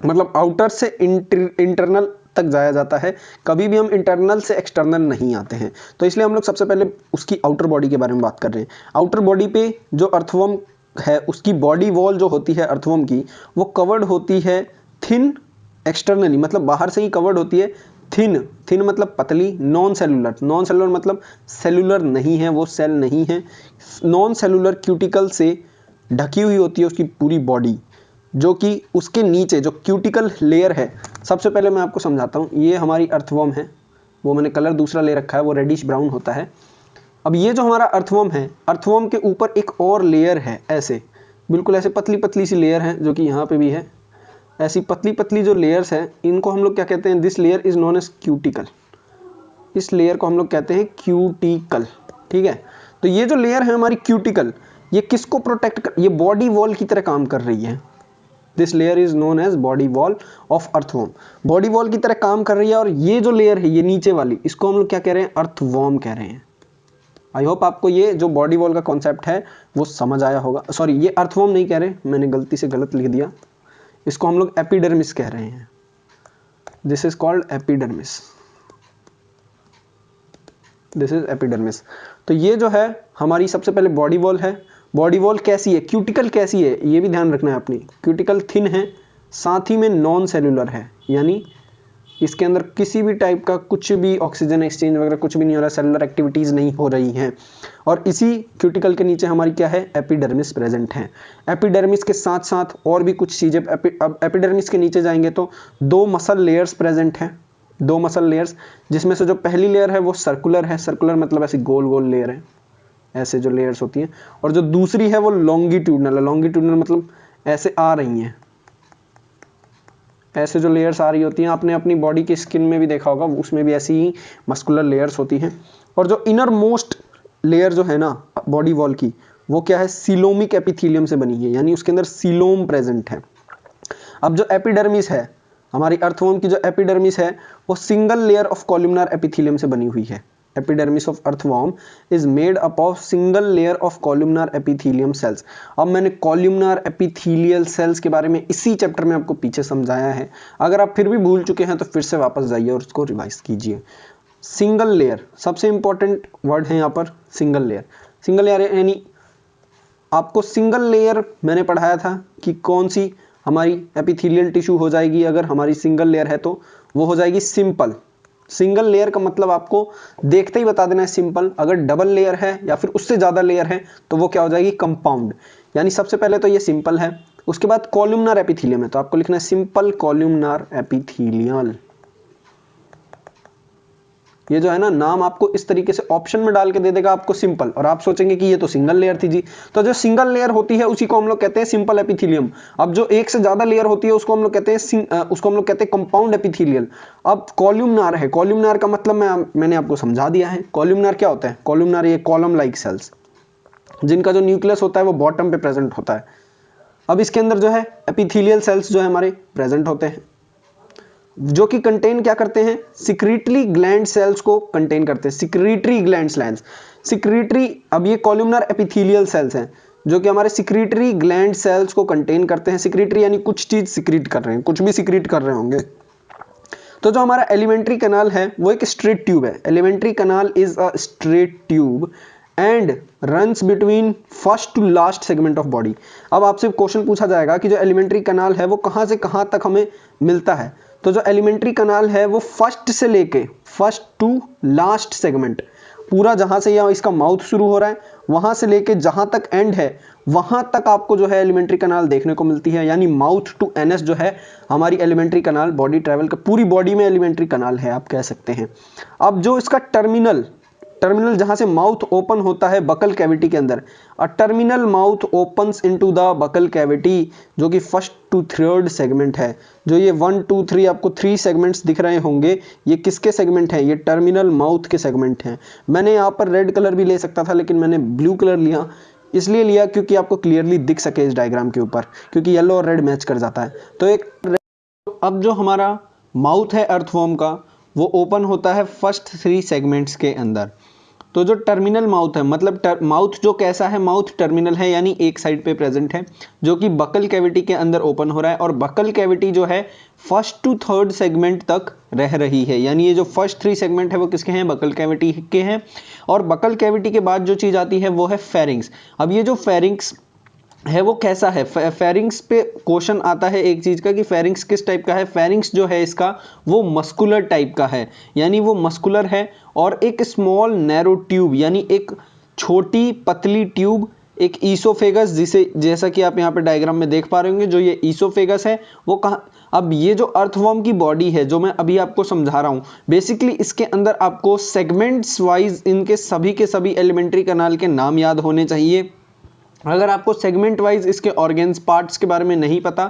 मतलब आउटर से इंटरनल तक जाया जाता है, कभी भी हम इंटरनल से एक्सटर्नल नहीं आते हैं। तो इसलिए हम लोग सबसे पहले उसकी आउटर बॉडी के बारे में बात कर रहे हैं। आउटर बॉडी पे जो अर्थवर्म है, उसकी बॉडी वॉल जो होती है अर्थवर्म की, वो कवर्ड होती है थिन एक्सटर्नली, मतलब बाहर से ही कवर्ड होती है। थिन, थिन मतलब पतली, नॉन सेलुलर, नॉन सेलुलर मतलब सेलुलर नहीं है, वो सेल नहीं है, नॉन सेलुलर क्यूटिकल से ढकी हुई होती है उसकी पूरी बॉडी, जो कि उसके नीचे जो क्यूटिकल लेयर है, सबसे पहले मैं आपको समझाता हूँ। ये हमारी अर्थवर्म है, वो मैंने कलर दूसरा ले रखा है, वो रेडिश ब्राउन होता है। अब ये जो हमारा अर्थवर्म है, अर्थवर्म के ऊपर एक और लेयर है, ऐसे बिल्कुल ऐसे पतली पतली सी लेयर है, जो कि यहाँ पे भी है। ऐसी पतली पतली जो लेयर्स हैं, इनको हम लोग क्या कहते हैं, this layer is known as cuticle. इस लेयर को हम लोग कहते हैं क्यूटिकल, ठीक है। तो ये जो लेयर है हमारी क्यूटिकल, ये किसको प्रोटेक्ट कर, ये बॉडी वॉल की तरह काम कर रही है। This layer is known as body wall of earthworm, body wall की तरह काम कर रही है। और ये जो लेयर है, ये नीचे वाली, इसको हम लोग क्या कह रहे हैं, अर्थवर्म कह रहे हैं। आई होप आपको ये जो बॉडी वॉल का कॉन्सेप्ट है वो समझ आया होगा। सॉरी, ये अर्थवर्म नहीं कह रहे, मैंने गलती से गलत लिख दिया, इसको हम लोग एपिडर्मिस कह रहे हैं। This is called epidermis, this is epidermis. तो ये जो है हमारी सबसे पहले बॉडी वॉल है। बॉडी वॉल कैसी है, क्यूटिकल कैसी है, ये भी ध्यान रखना है अपनी। क्यूटिकल थिन है, साथ ही में नॉन सेलुलर है, यानी इसके अंदर किसी भी टाइप का कुछ भी ऑक्सीजन एक्सचेंज वगैरह कुछ भी नहीं हो रहा, सेलुलर एक्टिविटीज नहीं हो रही हैं। और इसी क्यूटिकल के नीचे हमारी क्या है, एपिडर्मिस प्रेजेंट है। एपिडर्मिस के साथ साथ और भी कुछ चीजें, अब एपिडर्मिस के नीचे जाएंगे तो दो मसल लेयर्स प्रेजेंट हैं, दो मसल लेयर्स, जिसमें से जो पहली लेयर है वो सर्कुलर है, सर्कुलर मतलब ऐसी गोल गोल लेयर है, ऐसे जो लेयर्स होती हैं। और जो दूसरी है वो लॉन्गिट्यूडनल है, लॉन्गिट्यूडनल मतलब ऐसे आ रही हैं, ऐसे जो लेयर्स आ रही होती हैं, आपने अपनी बॉडी की स्किन में भी देखा होगा, उसमें भी ऐसी ही मस्कुलर लेयर्स होती हैं। और जो इनर मोस्ट लेयर जो है ना बॉडी वॉल की, वो क्या है, सीलोमिक एपिथीलियम से बनी है, यानी उसके अंदर सीलोम प्रेजेंट है। अब जो एपिडर्मिस है, हमारी अर्थवर्म की जो एपिडर्मिस है, वो single layer of columnar epithelium से बनी हुई है। Epidermis of earthworm is made up of single layer of columnar epithelium cells. अब मैंने कॉलमनार एपिथीलियल सेल्स के बारे में इसी चैप्टर में आपको पीछे समझाया है, अगर आप फिर भी भूल चुके हैं तो फिर से वापस जाइए और उसको रिवाइज कीजिए। सिंगल लेयर सबसे इंपॉर्टेंट वर्ड है यहाँ पर, सिंगल लेयर। सिंगल लेयर यानी आपको सिंगल लेयर मैंने पढ़ाया था कि कौन सी हमारी एपिथेलियल टिश्यू हो जाएगी, अगर हमारी सिंगल लेयर है तो वो हो जाएगी सिंपल। सिंगल लेयर का मतलब आपको देखते ही बता देना है सिंपल। अगर डबल लेयर है या फिर उससे ज्यादा लेयर है तो वो क्या हो जाएगी, कंपाउंड। यानी सबसे पहले तो ये सिंपल है, उसके बाद कॉलमनार एपिथेलियम है तो आपको लिखना है सिंपल कॉलमनार एपिथेलियल। ये जो है ना नाम आपको इस तरीके से ऑप्शन में डाल के दे देगा आपको सिंपल, और आप सोचेंगे कि ये तो सिंगल लेयर थी जी। तो जो सिंगल लेयर होती है उसी को हम लोग कहते हैं सिंपल एपिथेलियम। अब जो एक से ज्यादा लेयर होती है उसको हम लोग कहते हैं कंपाउंड एपिथेलियल। अब कॉलमनार है, कॉलमनार का मतलब मैंने आपको समझा दिया है। कॉलमनार क्या होता है? कॉलमनार ये कॉलम लाइक सेल्स जिनका जो न्यूक्लियस होता है वो बॉटम पे प्रेजेंट होता है। अब इसके अंदर जो है एपिथेलियल सेल्स जो है हमारे प्रेजेंट होते हैं, जो कि कंटेन क्या करते हैं? सिक्रीटरी ग्लैंड सेल्स को कंटेन करते हैं, सिक्रीटरी ग्लैंड सेल्स, सिक्रीटरी। अब ये कॉलमनार एपिथेलियल सेल्स हैं जो कि हमारे सिक्रीटरी ग्लैंड सेल्स को कंटेन करते हैं। सिक्रीटरी यानी कुछ चीज सिक्रीट कर रहे हैं, कुछ भी सिक्रीट कर रहे होंगे। तो जो हमारा एलिमेंट्री कैनाल है वो एक स्ट्रेट ट्यूब है। Alimentary canal is a straight tube and runs between first to last segment of body. अब आपसे क्वेश्चन पूछा जाएगा कि जो एलिमेंट्री कैनाल है वो कहाँ से कहाँ तक हमें मिलता है। तो जो एलिमेंट्री कैनाल है वो फर्स्ट से लेके फर्स्ट टू लास्ट सेगमेंट, पूरा जहां से या इसका माउथ शुरू हो रहा है वहां से लेके जहां तक एंड है वहां तक आपको जो है एलिमेंट्री कैनाल देखने को मिलती है। यानी माउथ टू एनएस जो है हमारी एलिमेंट्री कैनाल बॉडी ट्रैवल का, पूरी बॉडी में एलिमेंट्री कैनाल है आप कह सकते हैं। अब जो इसका टर्मिनल जहां से माउथ ओपन होता है बकल कैविटी के अंदर, a terminal mouth opens into the buccal cavity, जो कि फर्स्ट टू थर्ड सेगमेंट है। जो ये 1 2 3 आपको 3 सेगमेंट्स दिख रहे होंगे, ये किसके सेगमेंट हैं? ये टर्मिनल माउथ के सेगमेंट हैं। मैंने यहाँ पर रेड कलर भी ले सकता था लेकिन मैंने ब्लू कलर लिया, इसलिए लिया क्योंकि आपको क्लियरली दिख सके इस डायग्राम के ऊपर, क्योंकि येलो और रेड मैच कर जाता है। तो एक अब जो हमारा माउथ है अर्थवर्म का वो ओपन होता है फर्स्ट 3 सेगमेंट्स के अंदर। तो जो टर्मिनल माउथ है, मतलब माउथ जो कैसा है? माउथ टर्मिनल है यानी एक साइड पे प्रेजेंट है, जो कि बकल कैविटी के अंदर ओपन हो रहा है। और बकल कैविटी जो है फर्स्ट टू थर्ड सेगमेंट तक रह रही है। यानी ये जो फर्स्ट 3 सेगमेंट है वो किसके हैं? बकल कैविटी के हैं। और बकल कैविटी के बाद जो चीज आती है वो है फेरिंग्स। अब ये जो फेरिंग्स है वो कैसा है? फेरिंग्स पे क्वेश्चन आता है एक चीज का कि फेरिंग्स किस टाइप का है। फेरिंग्स जो है इसका वो मस्कुलर टाइप का है, यानी वो मस्कुलर है। और एक स्मॉल नैरो ट्यूब यानी एक छोटी पतली ट्यूब, एक ईसोफेगस, जिसे जैसा कि आप यहाँ पे डायग्राम में देख पा रहे होंगे, जो ये ईसोफेगस है वो कहाँ। अब ये जो अर्थवर्म की बॉडी है जो मैं अभी आपको समझा रहा हूँ, बेसिकली इसके अंदर आपको सेगमेंट्स वाइज इनके सभी के सभी एलिमेंट्री कैनाल के नाम याद होने चाहिए। अगर आपको सेगमेंट वाइज इसके ऑर्गेन्स पार्ट्स के बारे में नहीं पता,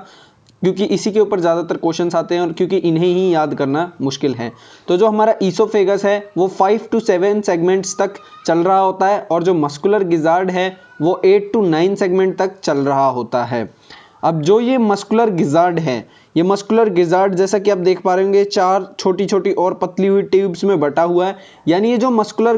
क्योंकि इसी के ऊपर ज़्यादातर क्वेश्चंस आते हैं और क्योंकि इन्हें ही याद करना मुश्किल है, तो जो हमारा ईसोफेगस है वो 5 to 7 सेगमेंट्स तक चल रहा होता है, और जो मस्कुलर गिजार्ड है वो 8 to 9 सेगमेंट तक चल रहा होता है। अब जो ये मस्कुलर गिजार्ड है, ये मस्कुलर गिजार्ड जैसा कि आप देख पा रहे होंगे 4 छोटी छोटी और पतली हुई ट्यूब्स में बटा हुआ है। यानी ये जो मस्कुलर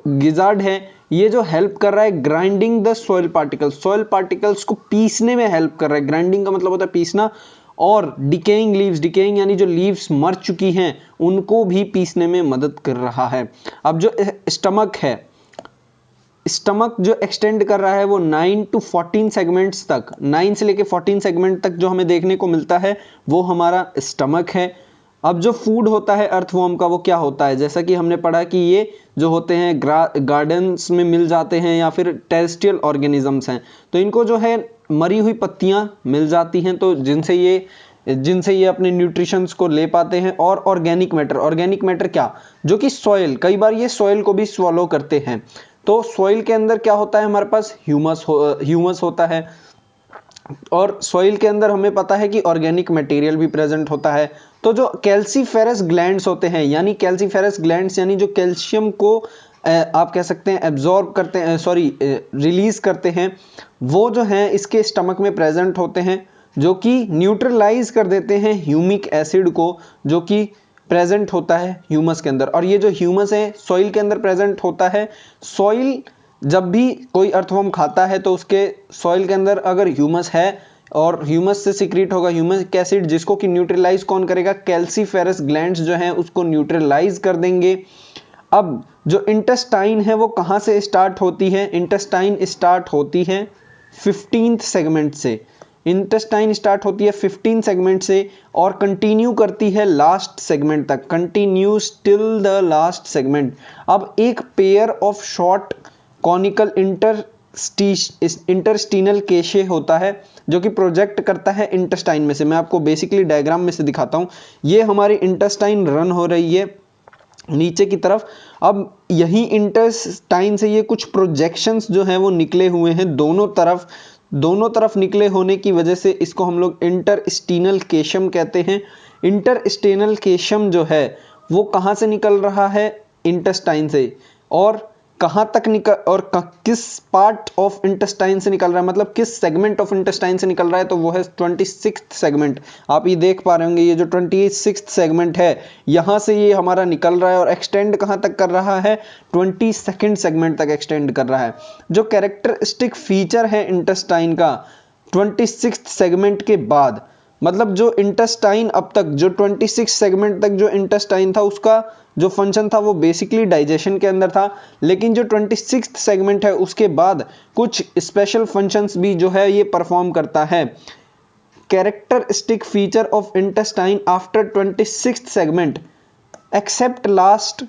गिजार्ड है ये जो हेल्प कर रहा है grinding the soil particles, soil particles को पीसने में हेल्प कर रहा है। ग्राइंडिंग का मतलब होता है पीसना। और डिकेइंग लीव्स, डिकेइंग यानी जो लीव्स मर चुकी हैं उनको भी पीसने में मदद कर रहा है। अब जो स्टमक है, स्टमक जो एक्सटेंड कर रहा है वो 9 to 14 सेगमेंट्स तक, 9 से लेके 14 सेगमेंट तक जो हमें देखने को मिलता है वो हमारा स्टमक है। अब जो फूड होता है अर्थवर्म का वो क्या होता है? जैसा कि हमने पढ़ा कि ये जो होते हैं गार्डन्स में मिल जाते हैं या फिर टेरेस्ट्रियल ऑर्गेनिजम्स हैं, तो इनको जो है मरी हुई पत्तियां मिल जाती हैं, तो जिनसे ये अपने न्यूट्रिशंस को ले पाते हैं। और ऑर्गेनिक मैटर क्या? जो कि सॉइल, कई बार ये सॉइल को भी स्वॉलो करते हैं। तो सॉइल के अंदर क्या होता है? हमारे पास ह्यूमस होता है, और सॉइल के अंदर हमें पता है कि ऑर्गेनिक मटेरियल भी प्रेजेंट होता है। तो जो कैल्सीफेरस ग्लैंड्स होते हैं, यानी कैल्सीफेरस ग्लैंड्स यानी जो कैल्शियम को आप कह सकते हैं एब्जॉर्ब करते हैं, रिलीज करते हैं, वो जो है इसके स्टमक में प्रेजेंट होते हैं, जो कि न्यूट्रलाइज कर देते हैं ह्यूमिक एसिड को, जो कि प्रेजेंट होता है ह्यूमस के अंदर। और ये जो ह्यूमस है सॉइल के अंदर प्रेजेंट होता है। सॉइल जब भी कोई अर्थवर्म खाता है तो उसके सॉइल के अंदर अगर ह्यूमस है और ह्यूमस से सिक्रीट होगा ह्यूमिक एसिड, जिसको कि न्यूट्रलाइज कौन करेगा? कैल्सीफेरस ग्लैंड्स जो हैं उसको न्यूट्रलाइज कर देंगे। अब जो इंटेस्टाइन है वो कहाँ से स्टार्ट होती है? इंटेस्टाइन स्टार्ट होती है 15th सेगमेंट से। इंटेस्टाइन स्टार्ट होती है 15 सेगमेंट से और कंटिन्यू करती है लास्ट सेगमेंट तक, continuous till the last segment. अब एक पेयर ऑफ शॉर्ट कॉनिकल इंटरस्टीनल केशे होता है जो कि प्रोजेक्ट करता है इंटेस्टाइन में से। मैं आपको बेसिकली डायग्राम में से दिखाता हूं। ये हमारी इंटेस्टाइन रन हो रही है, नीचे की तरफ। अब यही इंटेस्टाइन से ये कुछ प्रोजेक्शंस जो हैं वो निकले हुए हैं दोनों तरफ निकले होने की वजह से इसको हम लोग इंटरस्टीनल केशम कहते हैं। इंटरस्टीनल केशम जो है वो कहाँ से निकल रहा है, इंटेस्टाइन से, और कहाँ तक निकल और किस पार्ट ऑफ इंटेस्टाइन से निकल रहा है, मतलब किस सेगमेंट ऑफ इंटेस्टाइन से निकल रहा है, तो वो है 26th सेगमेंट। आप ये देख पा रहे होंगे, ये जो 26th सेगमेंट है यहाँ से ये हमारा निकल रहा है और एक्सटेंड कहाँ तक कर रहा है, 22nd सेगमेंट तक एक्सटेंड कर रहा है। जो कैरेक्टरिस्टिक फीचर है इंटेस्टाइन का 26th सेगमेंट के बाद, मतलब जो इंटेस्टाइन अब तक जो 26 सेगमेंट तक जो इंटेस्टाइन था उसका जो फंक्शन था वो बेसिकली डाइजेशन के अंदर था, लेकिन जो 26th सेगमेंट है उसके बाद कुछ स्पेशल फंक्शंस भी जो है ये परफॉर्म करता है। Characteristic feature of intestine after 26th segment except last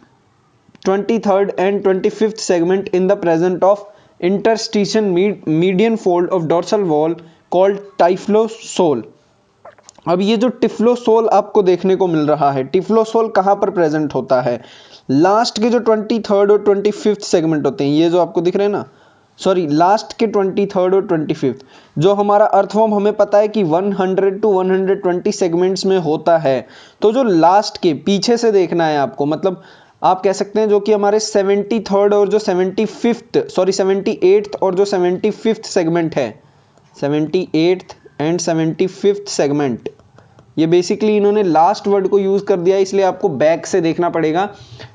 23rd and 25th segment in the presence of interstitial median fold of dorsal wall called typhlosoal। अब ये जो टिफ्लोसोल आपको देखने को मिल रहा है, टिफ्लोसोल कहाँ पर प्रेजेंट होता है, लास्ट के जो 23rd और 25th सेगमेंट होते हैं, ये जो आपको दिख रहे हैं ना, सॉरी लास्ट के 23rd और 25th, जो हमारा अर्थवर्म हमें पता है कि 100 to 120 सेगमेंट्स में होता है, तो जो लास्ट के पीछे से देखना है आपको, मतलब आप कह सकते हैं जो कि हमारे 73rd और जो 78th और जो 75th सेगमेंट है, 78th एंड 75th सेगमेंट, ये बेसिकली इन्होंने लास्ट वर्ड को यूज कर दिया, इसलिए आपको बैक से देखना पड़ेगा,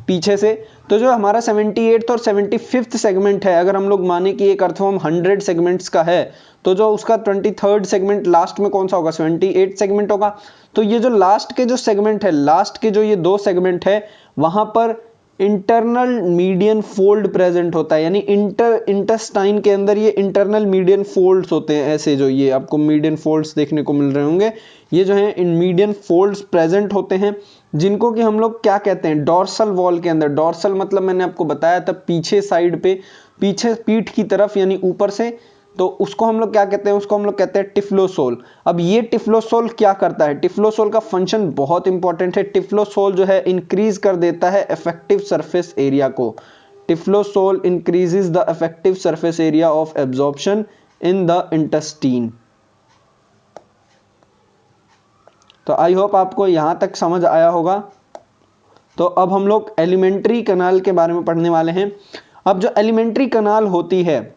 पीछे से। तो जो हमारा 78th और 75th सेगमेंट है, अगर हम लोग माने कि एक अर्थवर्म 100 सेगमेंट्स का है, तो जो उसका 23rd सेगमेंट लास्ट में कौन सा होगा, 78 सेगमेंट होगा। तो ये जो लास्ट के जो सेगमेंट है, लास्ट के जो ये 2 सेगमेंट है, वहां पर इंटरनल मीडियन फोल्ड प्रेजेंट होता है, यानी इंटेस्टाइन के अंदर ये इंटरनल मीडियन फोल्ड्स होते हैं, ऐसे जो ये आपको मीडियन फोल्ड्स देखने को मिल रहे होंगे, ये जो है इन मीडियन फोल्ड्स प्रेजेंट होते हैं, जिनको कि हम लोग क्या कहते हैं, डॉर्सल वॉल के अंदर। डॉर्सल मतलब मैंने आपको बताया था पीछे साइड पे, पीछे पीठ की तरफ यानी ऊपर से, तो उसको हम लोग क्या कहते हैं, उसको हम लोग कहते हैं टिफ्लोसोल। अब ये टिफ्लोसोल क्या करता है, टिफ्लोसोल का फंक्शन बहुत इंपॉर्टेंट है। टिफ्लोसोल जो है इंक्रीज कर देता है इफेक्टिव सरफेस एरिया को। Typhlosole increases the effective surface area of absorption in the intestine. तो आई होप आपको यहां तक समझ आया होगा। तो अब हम लोग एलिमेंट्री कनाल के बारे में पढ़ने वाले हैं। अब जो एलिमेंट्री कनाल होती है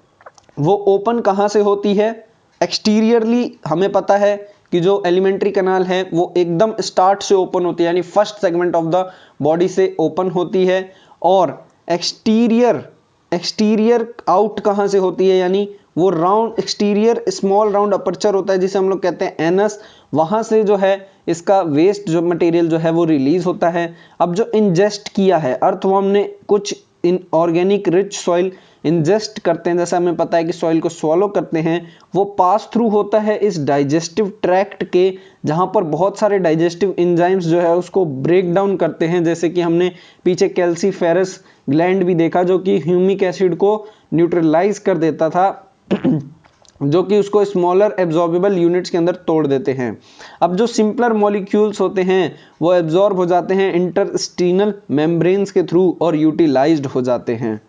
वो ओपन कहाँ से होती है, एक्सटीरियरली हमें पता है कि जो एलिमेंट्री कनाल है वो एकदम स्टार्ट से ओपन होती है, यानी first segment of the body से ओपन होती है। और एक्सटीरियर आउट कहाँ से होती है, यानी वो round exterior small round aperture होता है जिसे हम लोग कहते हैं एनस, वहां से जो है इसका वेस्ट जो मटेरियल जो है वो रिलीज होता है। अब जो इंजेस्ट किया है अर्थवर्म ने, कुछ in organic rich soil ingest करते हैं, जैसा हमें पता है कि सॉइल को स्वॉलो करते हैं, वो पास थ्रू होता है इस डाइजेस्टिव ट्रैक्ट के, जहां पर बहुत सारे डाइजेस्टिव एंजाइम्स जो है उसको ब्रेक डाउन करते हैं, जैसे कि हमने पीछे कैल्सीफेरस ग्लैंड भी देखा जो कि ह्यूमिक एसिड को न्यूट्रलाइज कर देता था जो कि उसको स्मॉलर एब्जॉर्बेबल यूनिट्स के अंदर तोड़ देते हैं। अब जो सिंपलर मॉलिक्यूल्स होते हैं वो एब्जॉर्ब हो जाते हैं इंटरस्टीनल मेम्ब्रेन्स के थ्रू और यूटिलाइज्ड हो जाते हैं।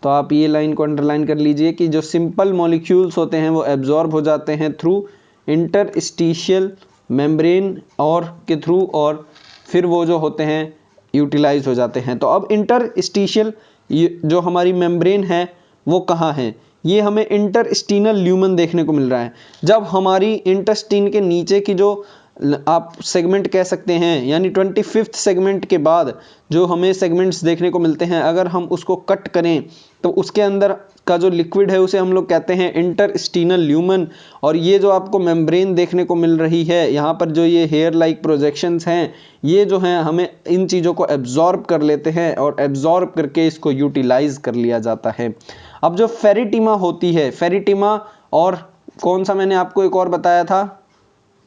तो आप ये लाइन को अंडरलाइन कर लीजिए कि जो सिंपल मॉलिक्यूल्स होते हैं वो एब्जॉर्ब हो जाते हैं थ्रू इंटरस्टिशियल मेम्ब्रेन और के थ्रू, और फिर वो जो होते हैं यूटिलाइज हो जाते हैं। तो अब इंटरस्टिशियल जो हमारी मेम्ब्रेन है वो कहाँ है, ये हमें इंटरस्टीनल ल्यूमन देखने को मिल रहा है। जब हमारी इंटेस्टाइन के नीचे की जो आप सेगमेंट कह सकते हैं, यानी 25th सेगमेंट के बाद जो हमें सेगमेंट्स देखने को मिलते हैं, अगर हम उसको कट करें तो उसके अंदर का जो लिक्विड है उसे हम लोग कहते हैं इंटरस्टीनल ल्यूमन। और ये जो आपको मेम्ब्रेन देखने को मिल रही है, यहाँ पर जो ये हेयर लाइक प्रोजेक्शंस हैं, ये जो हैं हमें इन चीज़ों को एब्जॉर्ब कर लेते हैं और एब्जॉर्ब करके इसको यूटिलाइज कर लिया जाता है। अब जो फेरिटिमा होती है, फेरिटिमा और कौन सा मैंने आपको एक और बताया था,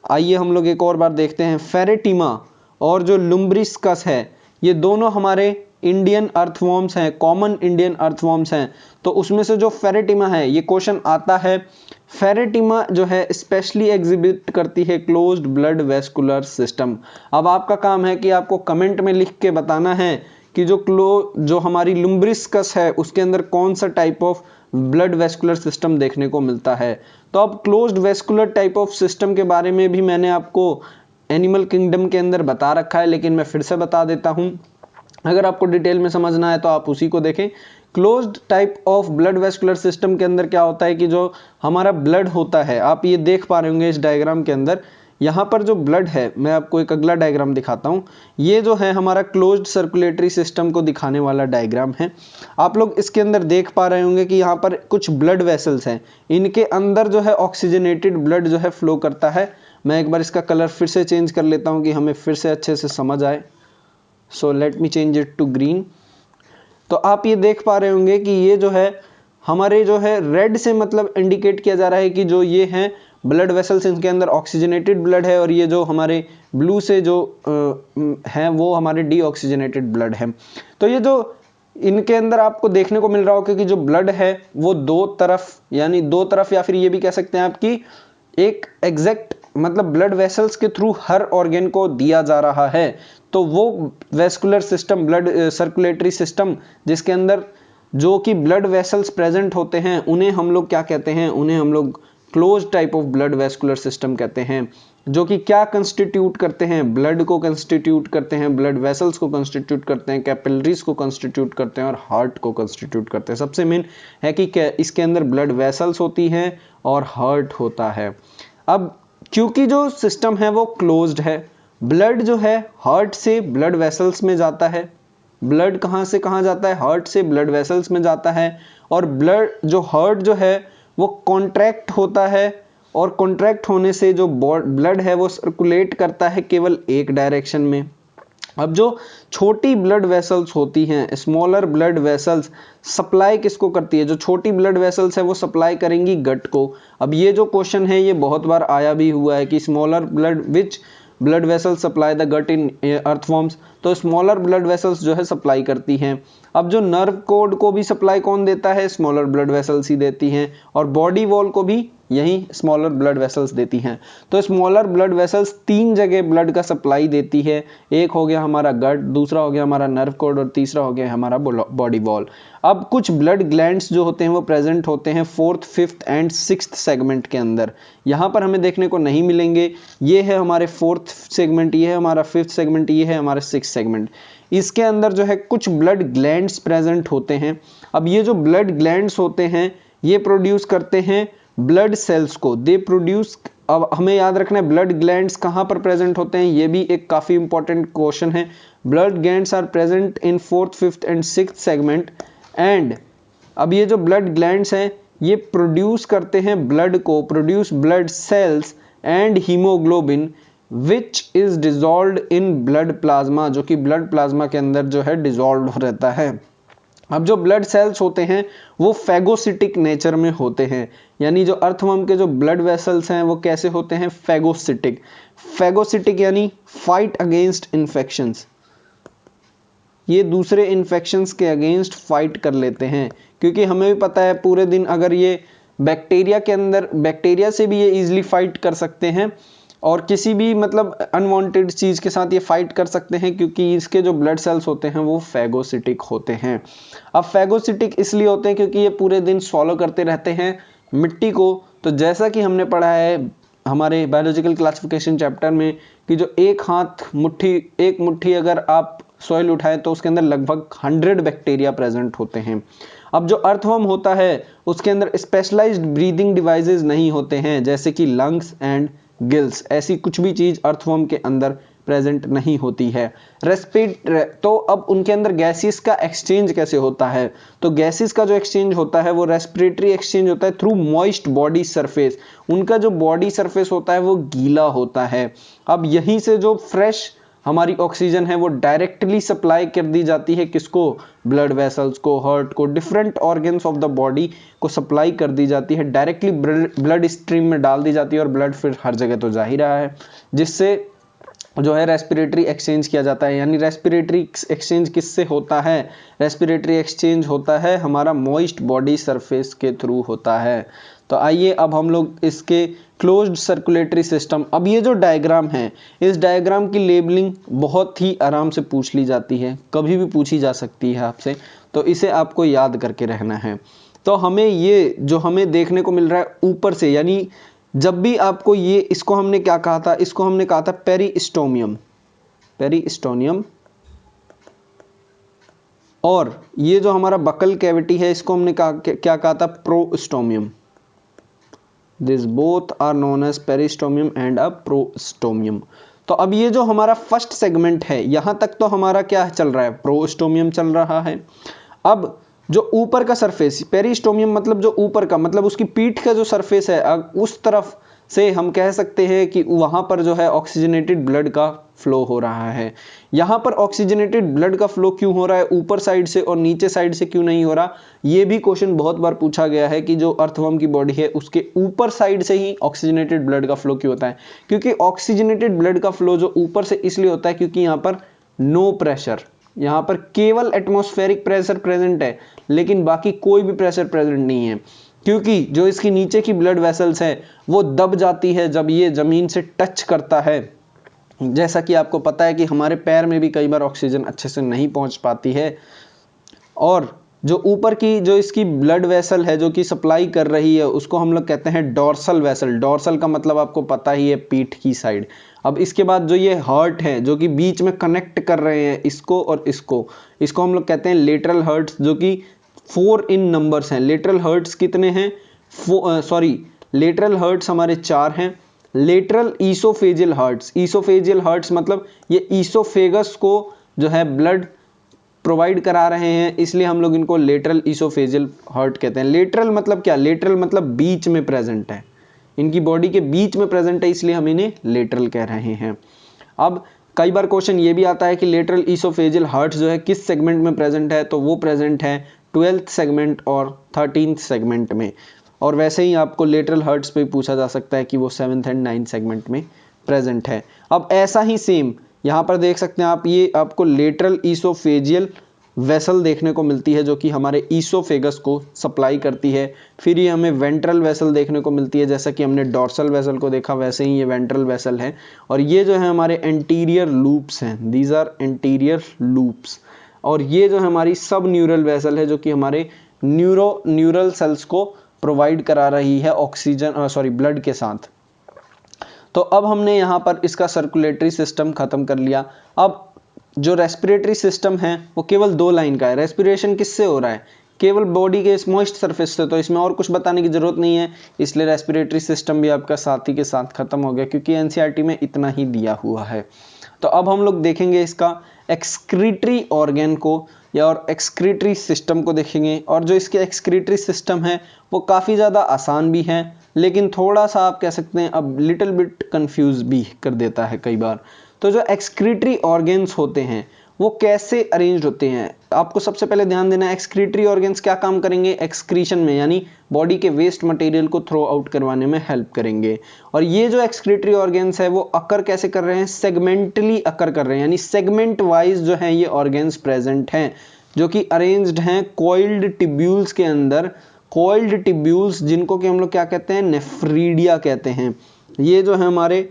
आइए हम लोग एक और बार देखते हैं। फेरिटिमा और जो लुम्ब्रिस्कस है, ये दोनों हमारे इंडियन अर्थवॉर्म्स हैं, कॉमन इंडियन अर्थवॉर्म्स हैं, तो उसमें से जो फेरेटिमा है, ये क्वेश्चन आता है। फेरेटिमा जो है स्पेशली एग्जिबिट करती है क्लोज्ड ब्लड वेस्कुलर सिस्टम। अब आपका काम है कि आपको कमेंट में लिख के बताना है कि जो हमारी लुम्ब्रिस्कस है उसके अंदर कौन सा type of blood vascular system देखने को मिलता है। तो अब closed vascular type of system के बारे में भी मैंने आपको एनिमल किंगडम के अंदर बता रखा है, लेकिन मैं फिर से बता देता हूं। अगर आपको डिटेल में समझना है तो आप उसी को देखें। Closed type of blood vascular system के अंदर क्या होता है कि जो हमारा ब्लड होता है, आप ये देख पा रहे होंगे इस डायग्राम के अंदर, यहाँ पर जो ब्लड है, मैं आपको एक अगला डायग्राम दिखाता हूँ। ये जो है हमारा क्लोज्ड सर्कुलेटरी सिस्टम को दिखाने वाला डायग्राम है। आप लोग इसके अंदर देख पा रहे होंगे कि यहाँ पर कुछ ब्लड वेसल्स हैं, इनके अंदर जो है ऑक्सीजनेटेड ब्लड जो है फ्लो करता है। मैं एक बार इसका कलर फिर से चेंज कर लेता हूँ कि हमें फिर से अच्छे से समझ आए। So let me change it to green. तो आप ये देख पा रहे होंगे कि ये जो है हमारे जो है रेड से मतलब इंडिकेट किया जा रहा है कि जो ये हैं ब्लड वेसल्स, इनके अंदर ऑक्सीजनेटेड ब्लड है, और ये जो हमारे ब्लू से जो हैं वो हमारे डीऑक्सीजनेटेड ब्लड है। तो ये जो इनके अंदर आपको देखने को मिल रहा होगा कि जो ब्लड है वो दो तरफ, यानी दो तरफ, या फिर ये भी कह सकते हैं आपकी एक एग्जैक्ट मतलब ब्लड वेसल्स के थ्रू हर ऑर्गन को दिया जा रहा है। तो वो vascular system, blood circulatory system जिसके अंदर जो कि ब्लड वेसल्स प्रेजेंट होते हैं, उन्हें हम लोग क्या कहते हैं, उन्हें हम लोग close type of blood vascular system कहते हैं। जो कि क्या कंस्टिट्यूट करते हैं, ब्लड को कंस्टिट्यूट करते हैं, ब्लड वेसल्स को कंस्टिट्यूट करते हैं, कैपिलरीज को कंस्टिट्यूट करते हैं और हार्ट को कंस्टिट्यूट करते हैं। सबसे मेन है कि इसके अंदर ब्लड वेसल्स होती हैं और हार्ट होता है। अब क्योंकि जो सिस्टम है वो क्लोज्ड है, ब्लड जो है हार्ट से ब्लड वेसल्स में जाता है। ब्लड कहाँ से कहाँ जाता है, हार्ट से ब्लड वेसल्स में जाता है। और ब्लड जो हार्ट जो है वो कॉन्ट्रैक्ट होता है, और कॉन्ट्रैक्ट होने से जो ब्लड है वो सर्कुलेट करता है केवल एक डायरेक्शन में। अब जो छोटी ब्लड वेसल्स होती हैं, स्मॉलर ब्लड वेसल्स, सप्लाई किसको करती है, जो छोटी ब्लड वेसल्स है वो सप्लाई करेंगी गट को। अब ये जो क्वेश्चन है ये बहुत बार आया भी हुआ है कि smaller blood which blood vessels supply the gut in earthworms. तो स्मॉलर ब्लड वेसल्स जो है सप्लाई करती हैं। अब जो नर्व कोड को भी सप्लाई कौन देता है, स्मॉलर ब्लड वेसल्स ही देती हैं, और बॉडी वॉल को भी यही स्मॉलर ब्लड वेसल्स देती हैं। तो स्मॉलर ब्लड वेसल्स तीन जगह ब्लड का सप्लाई देती है। एक हो गया हमारा गट, दूसरा हो गया हमारा नर्व कोड, और तीसरा हो गया हमारा बॉडी वॉल। अब कुछ ब्लड ग्लैंड्स जो होते हैं वो प्रेजेंट होते हैं fourth, fifth and sixth segment के अंदर। यहाँ पर हमें देखने को नहीं मिलेंगे। ये है हमारे फोर्थ सेगमेंट, ये है हमारा फिफ्थ सेगमेंट, ये है हमारा सिक्स्थ सेगमेंट। इसके अंदर जो है कुछ ब्लड ग्लैंड्स प्रेजेंट होते हैं। अब ये जो ब्लड ग्लैंड्स होते हैं ये प्रोड्यूस करते हैं ब्लड सेल्स को, दे प्रोड्यूस। अब हमें याद रखना है ब्लड ग्लैंड्स कहाँ पर प्रेजेंट होते हैं, ये भी एक काफी इंपॉर्टेंट क्वेश्चन है। Blood glands are present in fourth, fifth and sixth segment. And अब ये जो ब्लड ग्लैंड्स हैं ये प्रोड्यूस करते हैं ब्लड को, produce blood cells and haemoglobin which is dissolved in blood plasma, जो कि ब्लड प्लाज्मा के अंदर जो है डिजॉल्व रहता है। अब जो ब्लड सेल्स होते हैं वो फैगोसिटिक नेचर में होते हैं, यानी जो अर्थवर्म के जो ब्लड वेसल्स हैं वो कैसे होते हैं, फैगोसिटिक। फैगोसिटिक यानी फाइट अगेंस्ट इन्फेक्शंस, ये दूसरे इन्फेक्शंस के अगेंस्ट फाइट कर लेते हैं। क्योंकि हमें भी पता है पूरे दिन अगर ये बैक्टीरिया के अंदर, बैक्टीरिया से भी ये इजीली फाइट कर सकते हैं, और किसी भी मतलब अनवांटेड चीज़ के साथ ये फाइट कर सकते हैं, क्योंकि इसके जो ब्लड सेल्स होते हैं वो फैगोसिटिक होते हैं। अब फैगोसिटिक इसलिए होते हैं क्योंकि ये पूरे दिन सॉलो करते रहते हैं मिट्टी को। तो जैसा कि हमने पढ़ा है हमारे बायोलॉजिकल क्लासिफिकेशन चैप्टर में कि जो एक मुट्ठी अगर आप सॉइल उठाएं तो उसके अंदर लगभग 100 बैक्टीरिया प्रेजेंट होते हैं। अब जो अर्थवर्म होता है उसके अंदर स्पेशलाइज्ड ब्रीदिंग डिवाइसेस नहीं होते हैं, जैसे कि लंग्स एंड गिल्स, ऐसी कुछ भी चीज अर्थवर्म के अंदर प्रेजेंट नहीं होती है। तो अब उनके अंदर गैसेस का एक्सचेंज कैसे होता है, तो गैसेस का जो एक्सचेंज होता है वो रेस्पिरेटरी एक्सचेंज होता है थ्रू मॉइस्ट बॉडी सरफेस। उनका जो बॉडी सरफेस होता है वो गीला होता है। अब यहीं से जो फ्रेश हमारी ऑक्सीजन है वो डायरेक्टली सप्लाई कर दी जाती है किसको, ब्लड वेसल्स को, हार्ट को, different organs of the body को सप्लाई कर दी जाती है, डायरेक्टली ब्लड स्ट्रीम में डाल दी जाती है, और ब्लड फिर हर जगह तो जा ही रहा है, जिससे जो है रेस्पिरेटरी एक्सचेंज किया जाता है। यानी रेस्पिरेटरी एक्सचेंज किससे होता है? रेस्पिरेटरी एक्सचेंज होता है हमारा मॉइस्ट बॉडी सरफेस के थ्रू होता है। तो आइए अब हम लोग इसके क्लोज्ड सर्कुलेटरी सिस्टम, अब ये जो डायग्राम है, इस डायग्राम की लेबलिंग बहुत ही आराम से पूछ ली जाती है, कभी भी पूछी जा सकती है आपसे, तो इसे आपको याद करके रहना है। तो हमें ये जो हमें देखने को मिल रहा है ऊपर से, यानी जब भी आपको ये, इसको हमने क्या कहा था? इसको हमने कहा था पेरिस्टोमियम, पेरिस्टोनियम। और ये जो हमारा बकल कैविटी है, इसको हमने क्या कहा था? Prostomium. This both are known as peristomium and a prostomium. तो अब ये जो हमारा फर्स्ट सेगमेंट है, यहां तक तो हमारा क्या चल रहा है? प्रोस्टोमियम चल रहा है। अब जो ऊपर का सरफेस, पेरिस्टोमियम मतलब जो ऊपर का, मतलब उसकी पीठ का जो सरफेस है, उस तरफ से हम कह सकते हैं कि वहां पर जो है ऑक्सीजनेटेड ब्लड का फ्लो हो रहा है। यहां पर ऑक्सीजनेटेड ब्लड का फ्लो क्यों हो रहा है ऊपर साइड से और नीचे साइड से क्यों नहीं हो रहा? ये भी क्वेश्चन बहुत बार पूछा गया है कि जो अर्थवर्म की बॉडी है उसके ऊपर साइड से ही ऑक्सीजनेटेड ब्लड का फ्लो क्यों होता है? क्योंकि ऑक्सीजनेटेड ब्लड का फ्लो जो ऊपर से इसलिए होता है क्योंकि यहाँ पर नो प्रेशर, यहाँ पर केवल एटमॉस्फेरिक प्रेशर प्रेजेंट है, लेकिन बाकी कोई भी प्रेशर प्रेजेंट नहीं है। क्योंकि जो इसकी नीचे की ब्लड वेसल्स है वो दब जाती है जब ये जमीन से टच करता है। जैसा कि आपको पता है कि हमारे पैर में भी कई बार ऑक्सीजन अच्छे से नहीं पहुंच पाती है, और जो ऊपर की जो इसकी ब्लड वेसल है जो कि सप्लाई कर रही है, उसको हम लोग कहते हैं डॉर्सल वेसल। डॉर्सल का मतलब आपको पता ही है, पीठ की साइड। अब इसके बाद जो ये हार्ट है जो कि बीच में कनेक्ट कर रहे हैं इसको और इसको, इसको हम लोग कहते हैं लेटरल हर्ट्स, जो कि 4 इन नंबर्स हैं। लेटरल हर्ट्स कितने हैं? लेटरल हर्ट्स हमारे 4 हैं। Lateral oesophageal hearts, oesophageal hearts मतलब ये ईसोफेगस को जो है ब्लड प्रोवाइड करा रहे हैं, इसलिए हम लोग इनको लेटरल ईसोफेजियल हर्ट कहते हैं। लेटरल मतलब क्या? लेटरल मतलब बीच में प्रेजेंट है, इनकी बॉडी के बीच में प्रेजेंट है, इसलिए हम इन्हें लेटरल कह रहे हैं। अब कई बार क्वेश्चन ये भी आता है कि लेटरल ईसोफेजियल हर्ट जो है किस सेगमेंट में प्रेजेंट है? तो वो प्रेजेंट है 12th सेगमेंट और 13th सेगमेंट में। और वैसे ही आपको लेटरल हर्ट्स पे पूछा जा सकता है कि वो 7th एंड 9th सेगमेंट में प्रेजेंट है। अब ऐसा ही सेम यहाँ पर देख सकते हैं आप, ये आपको लेटरल ईसोफेजियल वेसल देखने को मिलती है जो कि हमारे ईसोफेगस को सप्लाई करती है। फिर ये हमें वेंट्रल वेसल देखने को मिलती है, जैसा कि हमने डॉर्सल वेसल को देखा वैसे ही ये वेंट्रल वेसल है। और ये जो है हमारे एंटीरियर लूप्स हैं, दीज आर एंटीरियर लूप्स। और ये जो है हमारी सब न्यूरल वेसल है जो कि हमारे न्यूरल सेल्स को प्रोवाइड करा रही है ऑक्सीजन ब्लड के साथ। तो अब हमने यहाँ पर इसका सर्कुलेटरी सिस्टम खत्म कर लिया। अब जो रेस्पिरेटरी सिस्टम है वो केवल 2 लाइन का है। रेस्पिरेशन किससे हो रहा है? केवल बॉडी के इस मॉइस्ट सरफेस से, तो इसमें और कुछ बताने की जरूरत नहीं है, इसलिए रेस्पिरेटरी सिस्टम भी आपका साथ ही के साथ खत्म हो गया, क्योंकि एनसीईआरटी में इतना ही दिया हुआ है। तो अब हम लोग देखेंगे इसका एक्सक्रीटरी ऑर्गन को या और एक्सक्रीटरी सिस्टम को देखेंगे। और जो इसके एक्सक्रीटरी सिस्टम है वो काफ़ी ज़्यादा आसान भी है, लेकिन थोड़ा सा आप कह सकते हैं अब लिटिल बिट कंफ्यूज भी कर देता है कई बार। तो जो एक्सक्रीटरी ऑर्गन्स होते हैं वो कैसे अरेंज होते हैं? आपको सबसे पहले ध्यान देना है एक्सक्रीटरी ऑर्गन्स क्या काम करेंगे? एक्सक्रीशन में, यानी बॉडी के वेस्ट मटेरियल को थ्रो आउट करवाने में हेल्प करेंगे। और ये जो एक्सक्रीटरी ऑर्गन्स है वो अकर कैसे कर रहे हैं? सेगमेंटली अकर कर रहे हैं, यानी सेगमेंट वाइज जो है ये ऑर्गन्स प्रेजेंट हैं, जो कि अरेंज्ड हैं कॉइल्ड टिब्यूल्स के अंदर। कॉइल्ड टिब्यूल्स जिनको कि हम लोग क्या कहते हैं? नेफ्रीडिया कहते हैं। ये जो है हमारे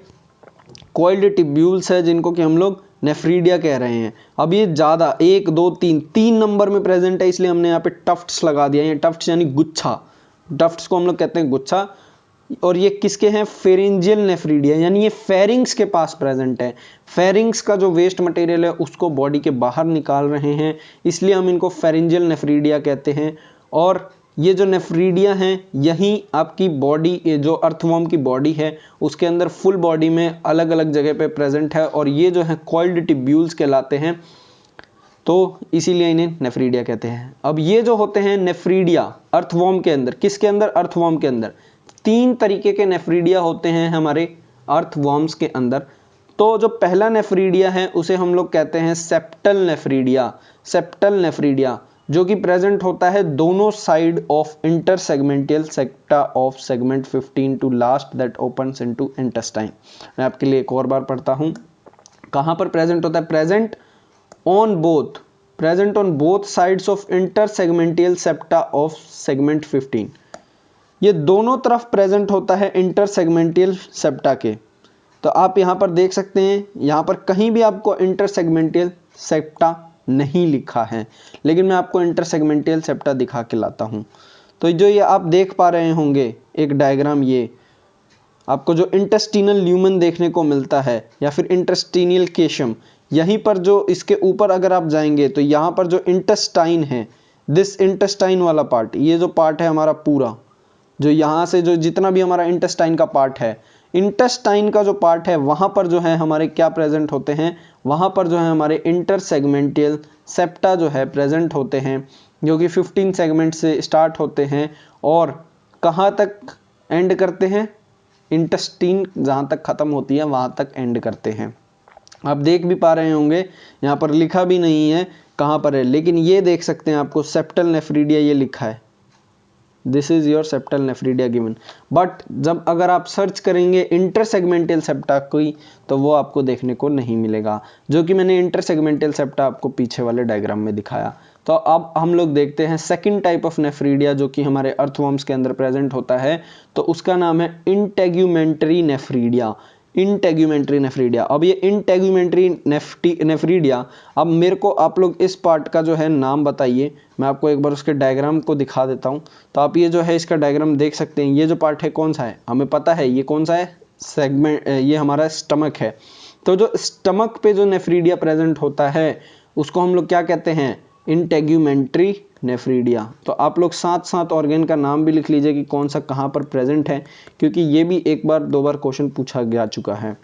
कॉइल्ड टिब्यूल्स है जिनको कि हम लोग नेफ्रीडिया कह रहे हैं। अब ये ज़्यादा 1 2 3 नंबर में प्रेजेंट है, इसलिए हमने यहाँ पे टफ्ट्स लगा दिया। ये टफ्ट्स यानी गुच्छा, टफ्ट्स को हम लोग कहते हैं गुच्छा। और ये किसके हैं? फेरेंजियल नेफ्रीडिया, यानी ये फेरिंग्स के पास प्रेजेंट है। फेरिंग्स का जो वेस्ट मटेरियल है उसको बॉडी के बाहर निकाल रहे हैं, इसलिए हम इनको फेरेंजियल नेफ्रीडिया कहते हैं। और ये जो नेफ्रीडिया हैं यही आपकी बॉडी, जो अर्थवर्म की बॉडी है उसके अंदर फुल बॉडी में अलग अलग जगह पे प्रेजेंट है, और ये जो है कॉइल्ड टिब्यूल्स कहलाते हैं, तो इसीलिए इन्हें नेफ्रीडिया कहते हैं। अब ये जो होते हैं नेफ्रीडिया अर्थवर्म के अंदर, किसके अंदर? अर्थवर्म के अंदर 3 तरीके के नेफ्रीडिया होते हैं हमारे अर्थवर्म्स के अंदर। तो जो पहला नेफ्रीडिया है उसे हम लोग कहते हैं सेप्टल नेफ्रीडिया। सेप्टल नेफ्रीडिया जो कि प्रेजेंट होता है दोनों side of intersegmental septa of segment 15 to last that opens into intestine. मैं आपके लिए एक और बार पढ़ता हूं। कहाँ पर प्रेजेंट होता है? Present on both sides of intersegmental septa of segment 15। ये दोनों तरफ प्रेजेंट होता है इंटरसेगमेंटियल सेप्टा के। तो आप यहाँ पर देख सकते हैं, यहाँ पर कहीं भी आपको इंटरसेगमेंटियल सेप्टा नहीं लिखा है, लेकिन मैं आपको इंटरसेगमेंटियल सेप्टा दिखा के लाता हूँ। तो जो ये आप देख पा रहे होंगे एक डायग्राम, ये आपको जो इंटेस्टिनल ल्यूमन देखने को मिलता है या फिर इंटेस्टिनियल केशम, यहीं पर जो इसके ऊपर अगर आप जाएंगे तो यहाँ पर जो इंटेस्टाइन है, दिस इंटेस्टाइन वाला पार्ट, ये जो पार्ट है हमारा पूरा, जो यहाँ से जो जितना भी हमारा इंटेस्टाइन का पार्ट है, इंटेस्टाइन का जो पार्ट है वहाँ पर जो है हमारे क्या प्रेजेंट होते हैं? वहाँ पर जो है हमारे इंटरसेगमेंटियल सेप्टा जो है प्रेजेंट होते हैं, जो कि 15 सेगमेंट से स्टार्ट होते हैं और कहाँ तक एंड करते हैं? इंटेस्टीन जहाँ तक ख़त्म होती है वहाँ तक एंड करते हैं। आप देख भी पा रहे होंगे, यहाँ पर लिखा भी नहीं है कहाँ पर है, लेकिन ये देख सकते हैं आपको सेप्टल नेफ्रीडिया ये लिखा है, this is your septal nephridia given. But जब अगर आप सर्च करेंगे इंटरसेगमेंटल सेप्टा कोई, तो वो आपको देखने को नहीं मिलेगा, जो कि मैंने इंटरसेगमेंटल सेप्टा आपको पीछे वाले डायग्राम में दिखाया। तो अब हम लोग देखते हैं सेकंड टाइप ऑफ नेफ्रीडिया जो कि हमारे अर्थवर्म्स के अंदर प्रेजेंट होता है, तो उसका नाम है इंटेग्यूमेंट्री नेफ्रीडिया। Integumentary nephridia. अब ये इंटेग्यूमेंट्री नेफ्रीडिया, अब मेरे को आप लोग इस पार्ट का जो है नाम बताइए, मैं आपको एक बार उसके डायग्राम को दिखा देता हूँ। तो आप ये जो है इसका डायग्राम देख सकते हैं, ये जो पार्ट है कौन सा है? हमें पता है ये कौन सा है, सेगमेंट, ये हमारा स्टमक है। तो जो स्टमक पे जो नेफ्रीडिया प्रेजेंट होता है उसको हम लोग क्या कहते हैं? Integumentary nephridia. तो आप लोग साथ साथ ऑर्गन का नाम भी लिख लीजिए कि कौन सा कहाँ पर प्रेजेंट है, क्योंकि ये भी एक बार दो बार क्वेश्चन पूछा जा चुका है।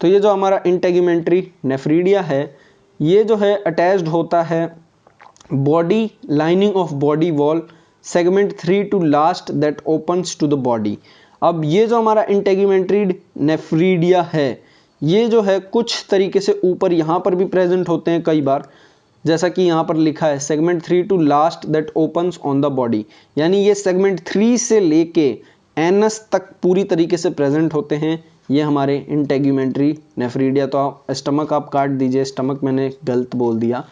तो ये जो हमारा इंटेग्यूमेंट्री नेफ्रीडिया है, ये जो है अटैच्ड होता है body lining of body wall segment 3 to last that opens to the body. अब ये जो हमारा इंटेग्यूमेंट्री नेफ्रीडिया है, ये जो है कुछ तरीके से ऊपर यहाँ पर भी प्रेजेंट होते हैं कई बार, जैसा कि यहाँ पर लिखा है segment 3 to last that opens on the body, यानी ये सेगमेंट 3 से लेके एनस तक पूरी तरीके से प्रेजेंट होते हैं, ये हमारे इंटेग्यूमेंट्री नेफ्रीडिया। तो आप स्टमक आप काट दीजिए, स्टमक मैंने गलत बोल दिया।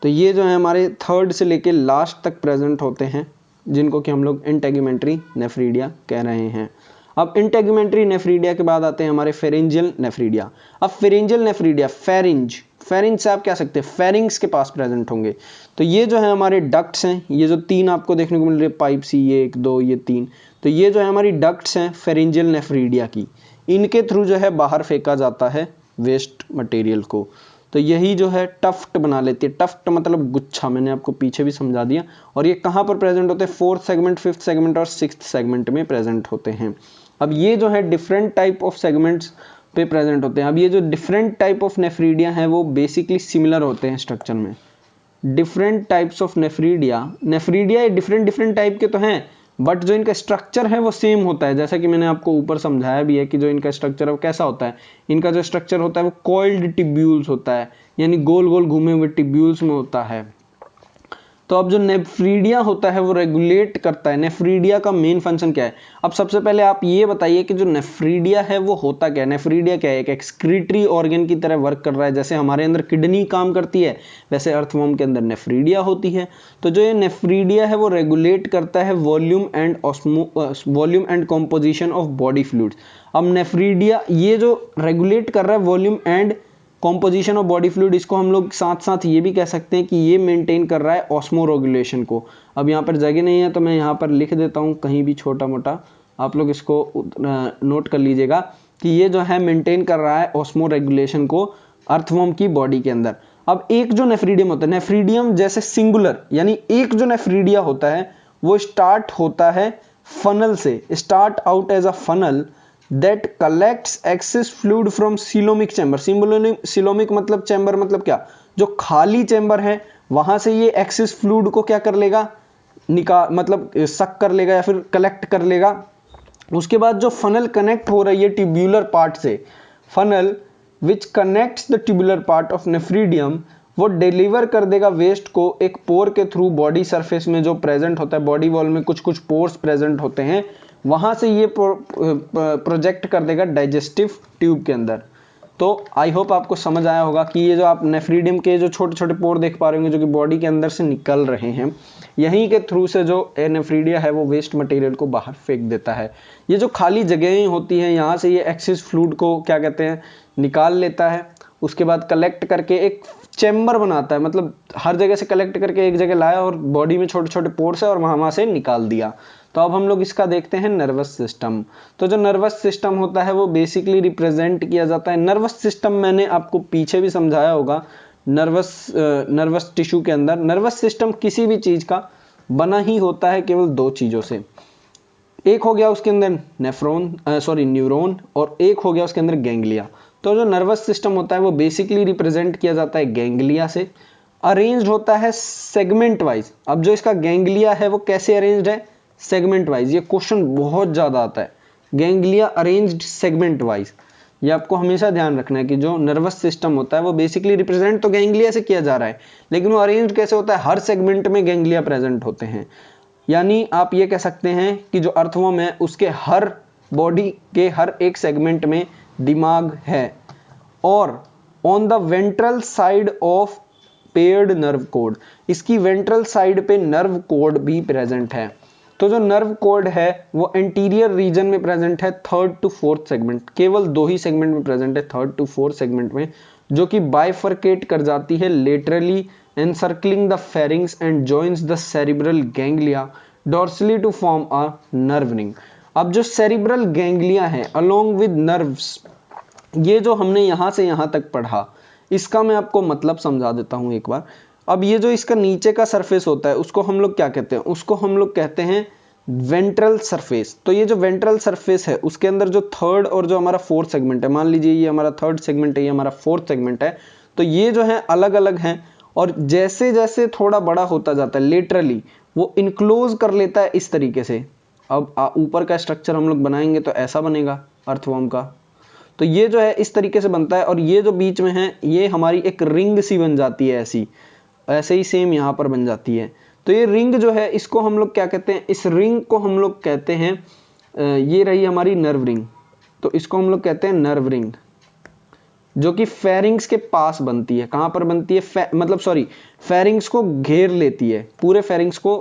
तो ये जो है हमारे थर्ड से लेके लास्ट तक प्रेजेंट होते हैं, जिनको कि हम लोग इंटेग्यूमेंट्री नेफ्रीडिया कह रहे हैं। अब इंटेग्यूमेंट्री नेफ्रीडिया के बाद आते हैं हमारे फेरेंजियल नेफ्रीडिया। अब फेरेंजियल नेफ्रीडिया, फेरिंज से आप क्या सकते हैं? फेरिंग्स के पास प्रेजेंट होंगे। तो ये जो है हमारे डक्ट्स हैं, ये जो तीन आपको देखने को मिल रहे हैं पाइप सी, ये 1 2 ये 3, तो ये जो है हमारी डक्ट्स हैं फेरेंजियल नेफ्रीडिया की, इनके थ्रू जो है बाहर फेंका जाता है वेस्ट मटेरियल को। तो यही जो है टफ्ट बना लेती है, टफ्ट मतलब गुच्छा, मैंने आपको पीछे भी समझा दिया। और ये कहाँ पर प्रेजेंट होते हैं? 4th सेगमेंट, 5th सेगमेंट और 6th सेगमेंट में प्रेजेंट होते हैं। अब ये जो है डिफरेंट टाइप ऑफ सेगमेंट्स पे प्रेजेंट होते हैं। अब ये जो डिफरेंट टाइप ऑफ नेफ्रीडिया है वो बेसिकली सिमिलर होते हैं स्ट्रक्चर में। Different types of nephridia different type के तो हैं, बट जो इनका स्ट्रक्चर है वो सेम होता है। जैसा कि मैंने आपको ऊपर समझाया भी है कि जो इनका स्ट्रक्चर है वो कैसा होता है। इनका जो स्ट्रक्चर होता है वो कॉइल्ड टिब्यूल्स होता है, यानी गोल गोल घूमे हुए टिब्यूल्स में होता है। तो अब जो नेफ्रीडिया होता है वो रेगुलेट करता है। नेफ्रीडिया का मेन फंक्शन क्या है? अब सबसे पहले आप ये बताइए कि जो नेफ्रीडिया है वो होता क्या है? नेफ्रीडिया क्या है? एक एक्सक्रीटरी ऑर्गन की तरह वर्क कर रहा है। जैसे हमारे अंदर किडनी काम करती है, वैसे अर्थवर्म के अंदर नेफ्रीडिया होती है। तो जो ये नेफ्रीडिया है वो रेगुलेट करता है volume and composition of body fluids. अब नेफ्रीडिया ये जो रेगुलेट कर रहा है volume and composition of body fluid, इसको हम लोग साथ साथ ये भी कह सकते हैं कि ये मेंटेन कर रहा है ऑस्मोरेगुलेशन को। अब यहाँ पर जगह नहीं है तो मैं यहाँ पर लिख देता हूँ कहीं भी छोटा मोटा, आप लोग इसको नोट कर लीजिएगा कि ये जो है मेंटेन कर रहा है ऑस्मोरेगुलेशन को अर्थवर्म की बॉडी के अंदर। अब एक जो नेफ्रीडियम होता है, नेफ्रीडियम जैसे सिंगुलर, यानी एक जो नेफ्रीडिया होता है वो स्टार्ट होता है फनल से, start out as a funnel that collects excess fluid from coelomic chamber। coelomic मतलब चैम्बर, मतलब क्या? जो खाली चैम्बर है वहां से ये एक्सेस फ्लूइड को क्या कर लेगा? मतलब सक कर लेगा या फिर कलेक्ट कर लेगा। उसके बाद जो फनल कनेक्ट हो रही है ट्यूब्यूलर पार्ट से, funnel which connects the tubular part of nephridium, वो डिलीवर कर देगा वेस्ट को एक पोर के थ्रू बॉडी सरफेस में जो प्रेजेंट होता है। बॉडी वॉल में कुछ कुछ पोर्स प्रेजेंट होते हैं, वहां से ये प्रोजेक्ट कर देगा डाइजेस्टिव ट्यूब के अंदर। तो आई होप आपको समझ आया होगा कि ये जो आप नेफ्रीडियम के जो छोटे छोटे पोर देख पा रहे होंगे जो कि बॉडी के अंदर से निकल रहे हैं, यहीं के थ्रू से जो नेफ्रीडिया है वो वेस्ट मटेरियल को बाहर फेंक देता है। ये जो खाली जगहें होती हैं यहाँ से ये एक्सेस फ्लूइड को क्या कहते हैं निकाल लेता है, उसके बाद कलेक्ट करके एक चैम्बर बनाता है, मतलब हर जगह से कलेक्ट करके एक जगह लाया और बॉडी में छोटे छोटे पोर्स है और वहां से निकाल दिया। तो अब हम लोग इसका देखते हैं नर्वस सिस्टम। तो जो नर्वस सिस्टम होता है वो बेसिकली रिप्रेजेंट किया जाता है, नर्वस सिस्टम मैंने आपको पीछे भी समझाया होगा, नर्वस टिश्यू के अंदर नर्वस सिस्टम किसी भी चीज का बना ही होता है केवल दो चीजों से, एक हो गया उसके अंदर न्यूरॉन और एक हो गया उसके अंदर गैंग्लिया। तो जो नर्वस सिस्टम होता है वो बेसिकली रिप्रेजेंट किया जाता है गैंग्लिया से, अरेंज्ड होता है सेगमेंट वाइज। अब जो इसका गैंग्लिया है वो कैसे अरेंज्ड है, सेगमेंट वाइज। ये क्वेश्चन बहुत ज्यादा आता है, गैंग्लिया अरेंज्ड सेगमेंट वाइज। ये आपको हमेशा ध्यान रखना है कि जो नर्वस सिस्टम होता है वो बेसिकली रिप्रेजेंट तो गैंग्लिया से किया जा रहा है, लेकिन वो अरेंज्ड कैसे होता है, हर सेगमेंट में गैंग्लिया प्रेजेंट होते हैं। यानी आप ये कह सकते हैं कि जो अर्थवर्म है उसके हर बॉडी के हर एक सेगमेंट में दिमाग है, और on the ventral side of paired nerve code, इसकी वेंट्रल साइड पे नर्व कोड भी प्रेजेंट है। तो जो नर्व कोड है वो एंटीरियर रीजन में प्रेजेंट है, थर्ड टू फोर्थ सेगमेंट, केवल दो ही सेगमेंट में प्रेजेंट है, थर्ड टू फोर्थ सेगमेंट में, जो कि बाइफरकेट कर जाती है laterally encircling the pharynx and joins the cerebral ganglia dorsally to form a nerve ring। अब जो cerebral ganglia है along with nerves, ये जो हमने यहां से यहां तक पढ़ा, इसका मैं आपको मतलब समझा देता हूं एक बार। अब ये जो इसका नीचे का सरफेस होता है उसको हम लोग क्या कहते हैं, उसको हम लोग कहते हैं वेंट्रल सरफेस। तो ये जो वेंट्रल सरफेस है उसके अंदर जो थर्ड और जो हमारा फोर्थ सेगमेंट है, मान लीजिए ये हमारा थर्ड सेगमेंट है, ये हमारा फोर्थ सेगमेंट है, तो ये जो है अलग अलग हैं, और जैसे जैसे थोड़ा बड़ा होता जाता है लेटरली वो इनक्लोज कर लेता है इस तरीके से। अब ऊपर का स्ट्रक्चर हम लोग बनाएंगे तो ऐसा बनेगा अर्थवर्म का, तो ये जो है इस तरीके से बनता है, और ये जो बीच में है ये हमारी एक रिंग सी बन जाती है, ऐसी ऐसे ही सेम यहाँ पर बन जाती है। तो ये रिंग जो है इसको हम लोग क्या कहते हैं, इस रिंग को हम लोग कहते हैं ये रही हमारी नर्व रिंग, तो इसको हम लोग कहते हैं नर्व रिंग, जो कि फेरिंग्स के पास बनती है। कहां पर बनती है, फेरिंग्स को घेर लेती है, पूरे फेरिंग्स को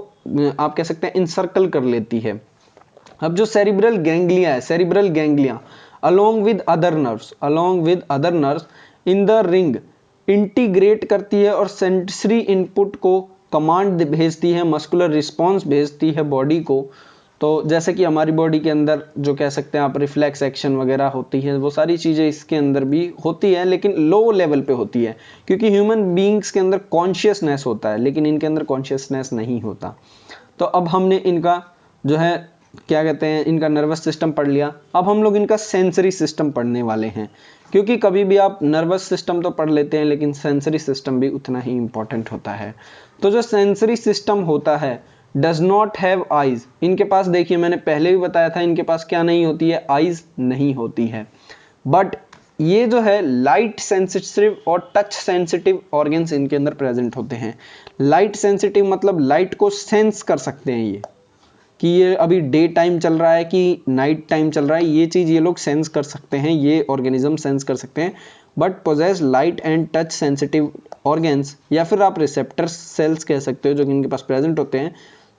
आप कह सकते हैं इंसर्कल कर लेती है। अब जो सेरिब्रल गैंग्लिया है, cerebral ganglia along with other nerves in the ring integrate करती है और सेंसरी इनपुट को कमांड भेजती है, मस्कुलर रिस्पॉन्स भेजती है बॉडी को। तो जैसे कि हमारी बॉडी के अंदर जो कह सकते हैं आप रिफ्लेक्स एक्शन वगैरह होती है, वो सारी चीज़ें इसके अंदर भी होती है, लेकिन लो लेवल पे होती है, क्योंकि ह्यूमन बीइंग्स के अंदर कॉन्शियसनेस होता है लेकिन इनके अंदर कॉन्शियसनेस नहीं होता। तो अब हमने इनका जो है क्या कहते हैं, इनका नर्वस सिस्टम पढ़ लिया। अब हम लोग इनका सेंसरी सिस्टम पढ़ने वाले हैं, क्योंकि कभी भी आप नर्वस सिस्टम तो पढ़ लेते हैं लेकिन सेंसरी सिस्टम भी उतना ही इंपॉर्टेंट होता है। तो जो सेंसरी सिस्टम होता है डज नॉट हैव आइज, इनके पास देखिए मैंने पहले भी बताया था इनके पास क्या नहीं होती है, आइज नहीं होती है, बट ये जो है लाइट सेंसिटिव और टच सेंसिटिव ऑर्गन्स इनके अंदर प्रेजेंट होते हैं। लाइट सेंसिटिव मतलब लाइट को सेंस कर सकते हैं ये, कि ये अभी डे टाइम चल रहा है कि नाइट टाइम चल रहा है, ये चीज ये लोग सेंस कर सकते हैं, ये ऑर्गेनिज्म सेंस कर सकते हैं, but possess light and touch sensitive organs, या फिर आप रिसेप्टर सेल्स कह सकते हो, जो कि इनके पास प्रेजेंट होते हैं,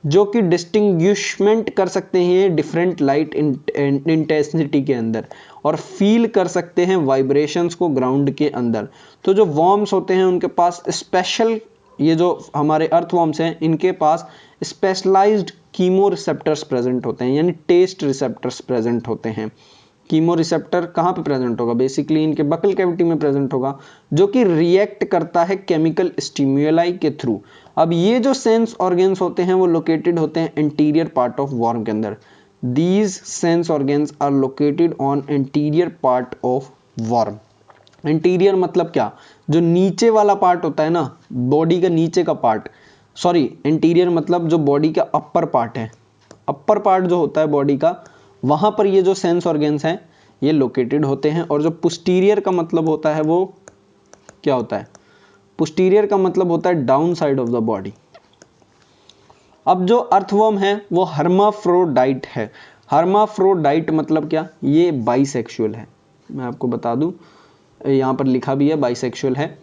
जो कि डिस्टिंग्विशमेंट कर सकते हैं डिफरेंट लाइट इंटेंसिटी के अंदर, और फील कर सकते हैं वाइब्रेशंस को ग्राउंड के अंदर। तो जो वॉर्म्स होते हैं उनके पास स्पेशल, ये जो हमारे अर्थवॉर्म्स हैं इनके पास स्पेशलाइज्ड कीमो रिसेप्टर्स प्रेजेंट होते हैं, यानी टेस्ट रिसेप्टर्स प्रेजेंट होते हैं। कीमो रिसेप्टर कहाँ पे प्रेजेंट होगा, बेसिकली इनके बकल कैविटी में प्रेजेंट होगा, जो कि रिएक्ट करता है केमिकल स्टिम्युलाई के थ्रू। अब ये जो सेंस ऑर्गन्स होते हैं वो लोकेटेड होते हैं एंटीरियर पार्ट ऑफ वर्म के अंदर। These sense organs are located on anterior part of worm. Anterior मतलब क्या, जो नीचे वाला पार्ट होता है ना, बॉडी का नीचे का पार्ट, एंटीरियर मतलब जो बॉडी का अपर पार्ट है, अपर पार्ट जो होता है बॉडी का, वहां पर ये जो सेंस ऑर्गन्स हैं ये लोकेटेड होते हैं। और जो पोस्टीरियर का मतलब होता है वो क्या होता है, पोस्टीरियर का मतलब होता है down side of the body. अब जो अर्थवर्म है वो हर्माफ्रोडाइट है। हर्माफ्रोडाइट मतलब क्या, ये बाइसेक्सुअल है। मैं आपको बता दूं यहाँ पर लिखा भी है बाइसेक्सुअल है।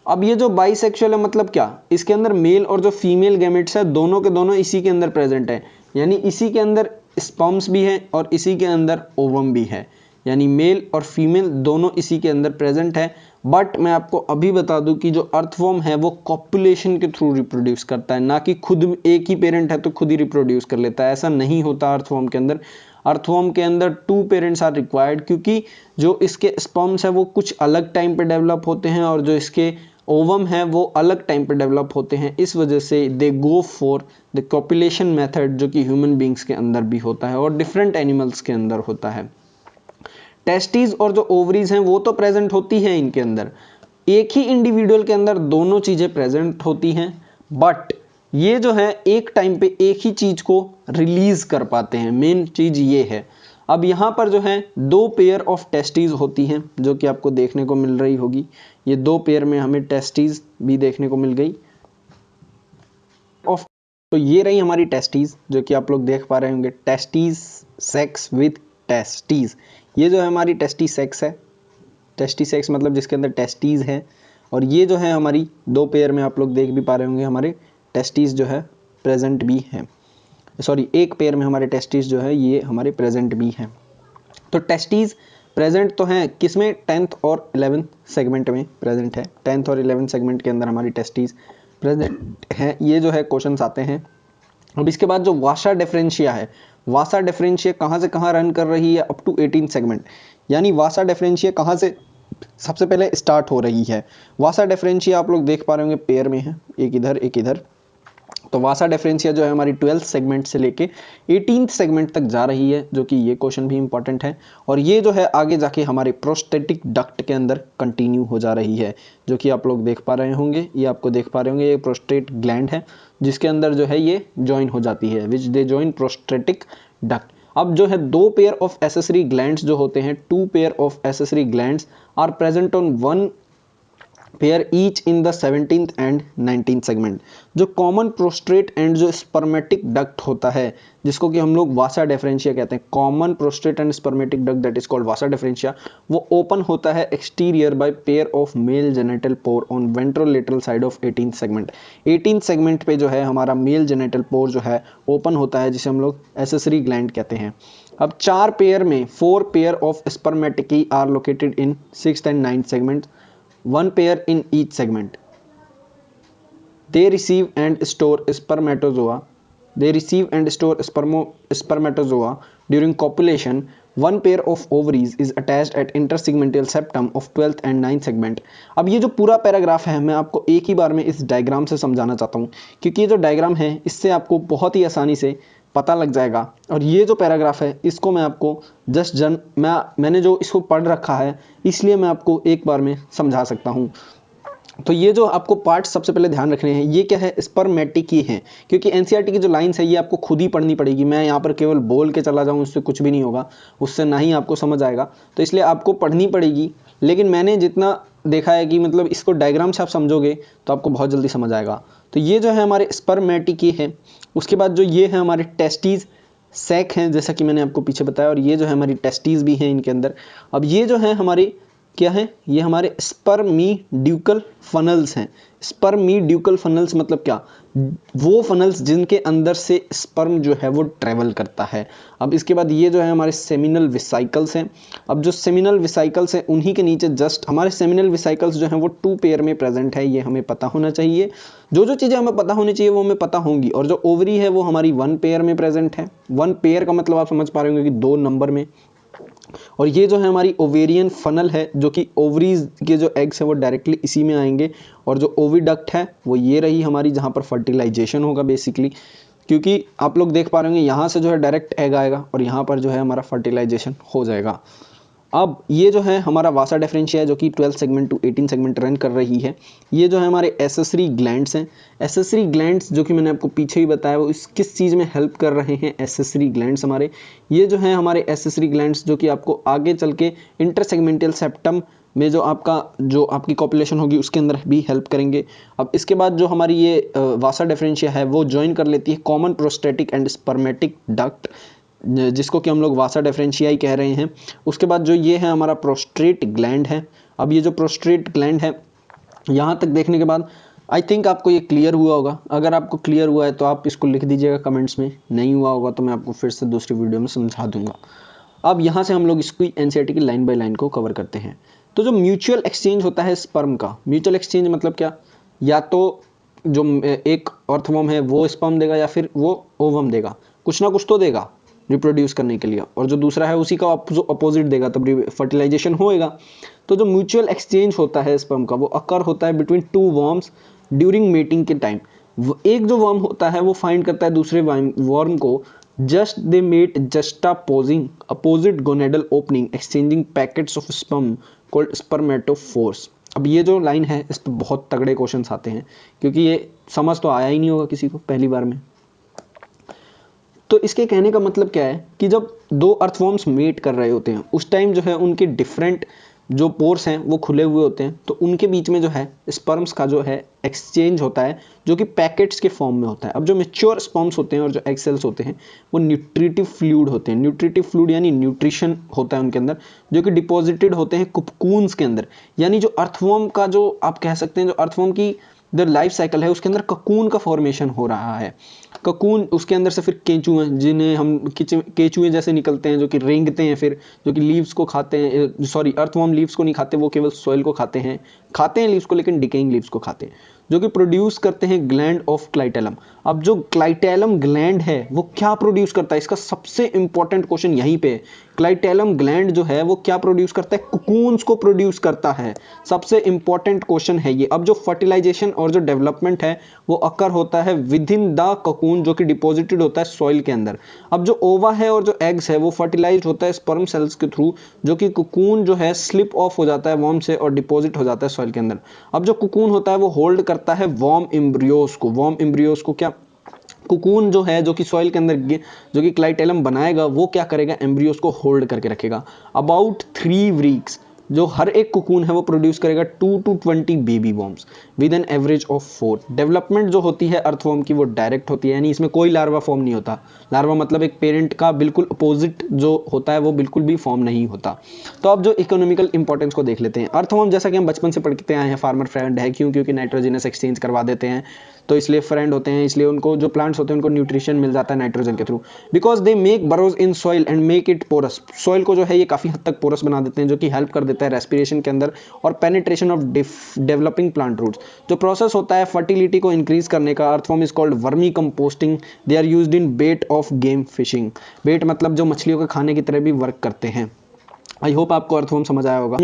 अब ये जो बाइसेक्सुअल है मतलब क्या, इसके अंदर मेल और जो फीमेल गैमेट्स है दोनों के दोनों इसी के अंदर प्रेजेंट है, यानी इसी के अंदर स्पर्म्स भी है और इसी के अंदर ओवम भी है, यानी मेल और फीमेल दोनों इसी के अंदर प्रेजेंट है। बट मैं आपको अभी बता दूं कि जो अर्थवॉर्म है वो कॉपुलेशन के थ्रू रिप्रोड्यूस करता है, ना कि खुद एक ही पेरेंट है तो खुद ही रिप्रोड्यूस कर लेता है, ऐसा नहीं होता अर्थवॉर्म के अंदर। अर्थवॉर्म के अंदर 2 पेरेंट्स आर रिक्वायर्ड, क्योंकि जो इसके स्पर्म्स है वो कुछ अलग टाइम पे डेवलप होते हैं और जो इसके ओवम है वो अलग टाइम पे डेवलप होते हैं। इस वजह से they go for the copulation method, जो कि ह्यूमन बींग्स के अंदर भी होता है और डिफरेंट एनिमल्स के अंदर होता है। टेस्टिस और जो ओवरीज हैं वो तो प्रेजेंट होती है इनके अंदर, एक ही इंडिविजुअल के अंदर दोनों चीजें प्रेजेंट होती हैं, बट ये जो है एक टाइम पे एक ही चीज को रिलीज कर पाते हैं, मेन चीज ये है। अब यहाँ पर जो है 2 पेयर ऑफ टेस्टीज होती हैं जो कि आपको देखने को मिल रही होगी, ये 2 पेयर में हमें टेस्टीज भी देखने को मिल गई ऑफ। तो ये रही हमारी टेस्टीज जो कि आप लोग देख पा रहे होंगे, टेस्टीज सेक्स विद टेस्टीज। ये जो है हमारी टेस्टी सेक्स है, टेस्टी सेक्स मतलब जिसके अंदर टेस्टीज है, और ये जो है हमारी 2 पेयर में आप लोग देख भी पा रहे होंगे हमारे टेस्टीज जो है प्रेजेंट भी हैं, सॉरी एक पेयर में हमारे टेस्टीज जो है ये हमारे प्रेजेंट भी हैं। तो टेस्टीज प्रेजेंट तो हैं किसमें, 10th और 11th सेगमेंट में प्रेजेंट है, 10th और 11th सेगमेंट के अंदर हमारी टेस्टीज प्रेजेंट है। ये जो है क्वेश्चंस आते हैं। अब इसके बाद जो वासा डिफरेंशिया है, वासा डिफरेंशिया कहाँ से कहाँ रन कर रही है, अप टू 18 सेगमेंट, यानी वासा डिफरेंशिया कहाँ से सबसे पहले स्टार्ट हो रही है। वासा डिफरेंशिया आप लोग देख पा रहे होंगे पेयर में है, एक इधर एक इधर। तो वासा डिफरेंशिया जो है हमारी 12th सेगमेंट से लेके 18th सेगमेंट तक जा रही है, जो कि ये क्वेश्चन भी इंपॉर्टेंट है। और ये जो है आगे जाके हमारे प्रोस्टेटिक डक्ट के अंदर कंटिन्यू हो जा रही है, जो कि आप लोग देख पा रहे होंगे, ये आपको देख पा रहे होंगे, ये प्रोस्टेट ग्लैंड है जिसके अंदर जो है ये ज्वाइन हो जाती है, विच दे ज्वाइन प्रोस्टेटिक डक्ट। अब जो है 2 पेयर ऑफ एसेसरी ग्लैंड्स जो होते हैं, 2 pair of accessory glands are present on 1 pair each in the 17th and 19th segment. जो कॉमन प्रोस्ट्रेट एंड जो स्पर्मेटिक डक्ट होता है, जिसको कि हम लोग वासा डिफरेंशिया कहते हैं, common prostrate and spermatic duct that is called vasa differentia, वो ओपन होता है exterior by pair of male genital pore on ventrolateral side of 18th segment. 18th segment पे जो है हमारा मेल जेनिटल पोर जो है ओपन होता है, जिसे हम लोग एसेसरी ग्लैंड कहते हैं। अब 4 पेयर में 4 pair of spermathecae are located in 6th and 9th segment, 1 pair in each segment. They receive and store spermatozoa. They receive and store spermatozoa during copulation. 1 pair of ovaries is attached at intersegmental septum of 12th and 9th segment. अब ये जो पूरा paragraph है मैं आपको एक ही बार में इस डायग्राम से समझाना चाहता हूँ, क्योंकि ये जो डायग्राम है इससे आपको बहुत ही आसानी से पता लग जाएगा। और ये जो पैराग्राफ है इसको मैं आपको मैंने जो इसको पढ़ रखा है इसलिए मैं आपको एक बार में समझा सकता हूँ। तो ये जो आपको पार्ट सबसे पहले ध्यान रखने हैं, ये क्या है, स्पर्मेटिकी है, क्योंकि एनसीईआरटी की जो लाइंस है ये आपको खुद ही पढ़नी पड़ेगी। मैं यहाँ पर केवल बोल के चला जाऊँ उससे कुछ भी नहीं होगा, उससे ना ही आपको समझ आएगा, तो इसलिए आपको पढ़नी पड़ेगी। लेकिन मैंने जितना देखा है कि मतलब इसको डायग्राम से आप समझोगे तो आपको बहुत जल्दी समझ आएगा। तो ये जो है हमारे स्पर्मेटिकी है। उसके बाद जो ये है हमारे टेस्टीज सैक हैं, जैसा कि मैंने आपको पीछे बताया, और ये जो है हमारी टेस्टीज भी हैं इनके अंदर। अब ये जो है हमारे क्या है, ये हमारे स्पर्मीड्यूकल फनल्स हैं। स्पर्मीड्यूकल फनल्स मतलब क्या, वो फनल्स जिनके अंदर से स्पर्म जो है वो ट्रेवल करता है। अब इसके बाद ये जो है हमारे सेमिनल विसाइकल्स हैं। अब जो सेमिनल विसाइकल्स हैं उन्हीं के नीचे जस्ट हमारे सेमिनल विसाइकल्स जो हैं वो 2 पेयर में प्रेजेंट है, ये हमें पता होना चाहिए। जो चीज़ें हमें पता होनी चाहिए वो हमें पता होंगी। और जो ओवरी है वो हमारी 1 पेयर में प्रेजेंट है। 1 पेयर का मतलब आप समझ पा रहे होंगे कि 2 नंबर में। और ये जो है हमारी ओवेरियन फनल है, जो कि ओवरीज के जो एग्स हैं वो डायरेक्टली इसी में आएंगे। और जो ओविडक्ट है वो ये रही हमारी, जहाँ पर फर्टिलाइजेशन होगा बेसिकली, क्योंकि आप लोग देख पा रहे होंगे यहाँ से जो है डायरेक्ट एग आएगा और यहाँ पर जो है हमारा फर्टिलाइजेशन हो जाएगा। अब ये जो है हमारा वासा डिफरेंशिया है जो कि 12 सेगमेंट टू 18 सेगमेंट रन कर रही है। ये जो है हमारे एसेसरी ग्लैंड्स हैं। एसेसरी ग्लैंड्स जो कि मैंने आपको पीछे ही बताया वो किस चीज़ में हेल्प कर रहे हैं, एसेसरी ग्लैंड्स हमारे, ये जो है हमारे एसेसरी ग्लैंड्स जो कि आपको आगे चल के इंटरसेगमेंटल सेप्टम में जो आपकी कॉपुलेशन होगी उसके अंदर भी हेल्प करेंगे। अब इसके बाद जो हमारी ये वासा डिफरेंशिया है वो ज्वाइन कर लेती है common prostatic and spermatic duct, जिसको कि हम लोग वासा डिफरेंशिया ही कह रहे हैं। उसके बाद जो ये है हमारा प्रोस्ट्रेट ग्लैंड है, अब ये जो प्रोस्टेट ग्लैंड है, यहाँ तक देखने के बाद आई थिंक आपको ये क्लियर हुआ होगा। अगर आपको क्लियर हुआ है तो आप इसको लिख दीजिएगा कमेंट्स में, नहीं हुआ होगा तो मैं आपको फिर से दूसरी वीडियो में समझा दूंगा। अब यहाँ से हम लोग इसकी एनसीईआरटी की लाइन बाय लाइन को कवर करते हैं। तो जो म्यूचुअल एक्सचेंज होता है स्पर्म का, म्यूचुअल एक्सचेंज मतलब क्या, या तो जो एक अर्थवर्म है वो स्पर्म देगा या फिर वो ओवम देगा, कुछ ना कुछ तो देगा रिप्रोड्यूस करने के लिए, और जो दूसरा है उसी का अपोजिट देगा, तब फर्टिलाइजेशन होएगा। तो जो म्यूचुअल एक्सचेंज होता है स्पर्म का वो अकर होता है between two worms during mating के टाइम। एक जो वर्म होता है वो फाइंड करता है दूसरे वर्म को, just they mate juxtaposing opposite gonadal opening exchanging packets of sperm called spermatophores. अब ये जो लाइन है इस पर बहुत तगड़े क्वेश्चंस आते हैं, क्योंकि ये समझ तो आया ही नहीं होगा किसी को पहली बार में। तो इसके कहने का मतलब क्या है कि जब दो अर्थवॉर्म्स मेट कर रहे होते हैं उस टाइम जो है उनके डिफरेंट जो पोर्स हैं वो खुले हुए होते हैं, तो उनके बीच में जो है स्पर्म्स का जो है एक्सचेंज होता है, जो कि पैकेट्स के फॉर्म में होता है। अब जो मैच्योर स्पर्म्स होते हैं और जो एग सेल्स होते हैं वो न्यूट्रिटिव फ्लूइड होते हैं। न्यूट्रिटिव फ्लूइड यानी न्यूट्रिशन होता है उनके अंदर, जो कि डिपॉजिटेड होते हैं कुकून्स के अंदर। यानी जो अर्थवॉर्म का जो आप कह सकते हैं, जो अर्थवॉर्म की जो लाइफ साइकिल है उसके अंदर ककून का फॉर्मेशन हो रहा है। ककून, उसके अंदर से फिर केंचुए जिन्हें हम केंचुए जैसे निकलते हैं, जो कि रेंगते हैं, फिर जो कि लीव्स को खाते हैं, सॉरी अर्थवर्म लीव्स को नहीं खाते, वो केवल सॉइल को खाते हैं लीव्स को, लेकिन डिकेइंग लीव्स को खाते हैं, जो कि प्रोड्यूस करते हैं ग्लैंड ऑफ क्लाइटेलम। अब जो क्लाइटेलम ग्लैंड है वो क्या प्रोड्यूस करता है, इसका सबसे इंपॉर्टेंट क्वेश्चन यहीं पे है। क्लाइटेलम ग्लैंड जो है वो क्या प्रोड्यूस करता है, कुकून्स को प्रोड्यूस करता है। सबसे इंपॉर्टेंट क्वेश्चन है ये। अब जो फर्टिलाइजेशन और जो डेवलपमेंट है वो अकर होता है विद इन द ककून, जो कि डिपॉजिटेड होता है सॉइल के अंदर। अब जो ओवा है और जो एग्स है वो फर्टिलाइज होता है स्पर्म सेल्स के थ्रू, जो कि कुकून जो है स्लिप ऑफ हो जाता है वॉर्म से और डिपॉजिट हो जाता है सॉइल के अंदर। अब जो कुकून होता है वो होल्ड करता है वॉर्म एम्ब्रियोस को। वॉर्म एम्ब्रियोस को क्या, कुकून जो है जो कि सॉइल के अंदर जो कि क्लाइटेलम बनाएगा वो क्या करेगा, एम्ब्रियोस को होल्ड करके रखेगा। अबाउट 3 वीक्स जो हर एक कुकून है वो प्रोड्यूस करेगा 2 to 20 baby worms with an average of 4। Development जो होती है अर्थवॉर्म की वो डायरेक्ट होती है, यानी इसमें कोई लार्वा फॉर्म नहीं होता। लार्वा मतलब एक पेरेंट का बिल्कुल अपोजिट जो होता है वो बिल्कुल भी फॉर्म नहीं होता। तो अब जो इकोनॉमिकल इंपॉर्टेंस को देख लेते हैं। अर्थवॉर्म जैसा कि हम बचपन से पढ़ते आए हैं फार्मर फ्रेंड है, क्यों, क्योंकि नाइट्रोजनस एक्सचेंज करवा देते हैं, तो इसलिए फ्रेंड होते हैं, इसलिए उनको जो प्लांट्स होते हैं उनको न्यूट्रिशन मिल जाता है नाइट्रोजन के through. Because they make burrows in soil and make it porous. Soil को जो है ये काफ़ी हद तक पोरस बना देते हैं, जो कि हेल्प कर देता है रेस्पिरेशन के अंदर और penetration of developing plant roots. जो प्रोसेस होता है फर्टिलिटी को इंक्रीज करने का, earthworm is called vermicomposting. They are used in bait of game fishing. Bait मतलब जो मछलियों के खाने की तरह भी वर्क करते हैं। आई होप आपको अर्थवॉर्म समझ आया होगा।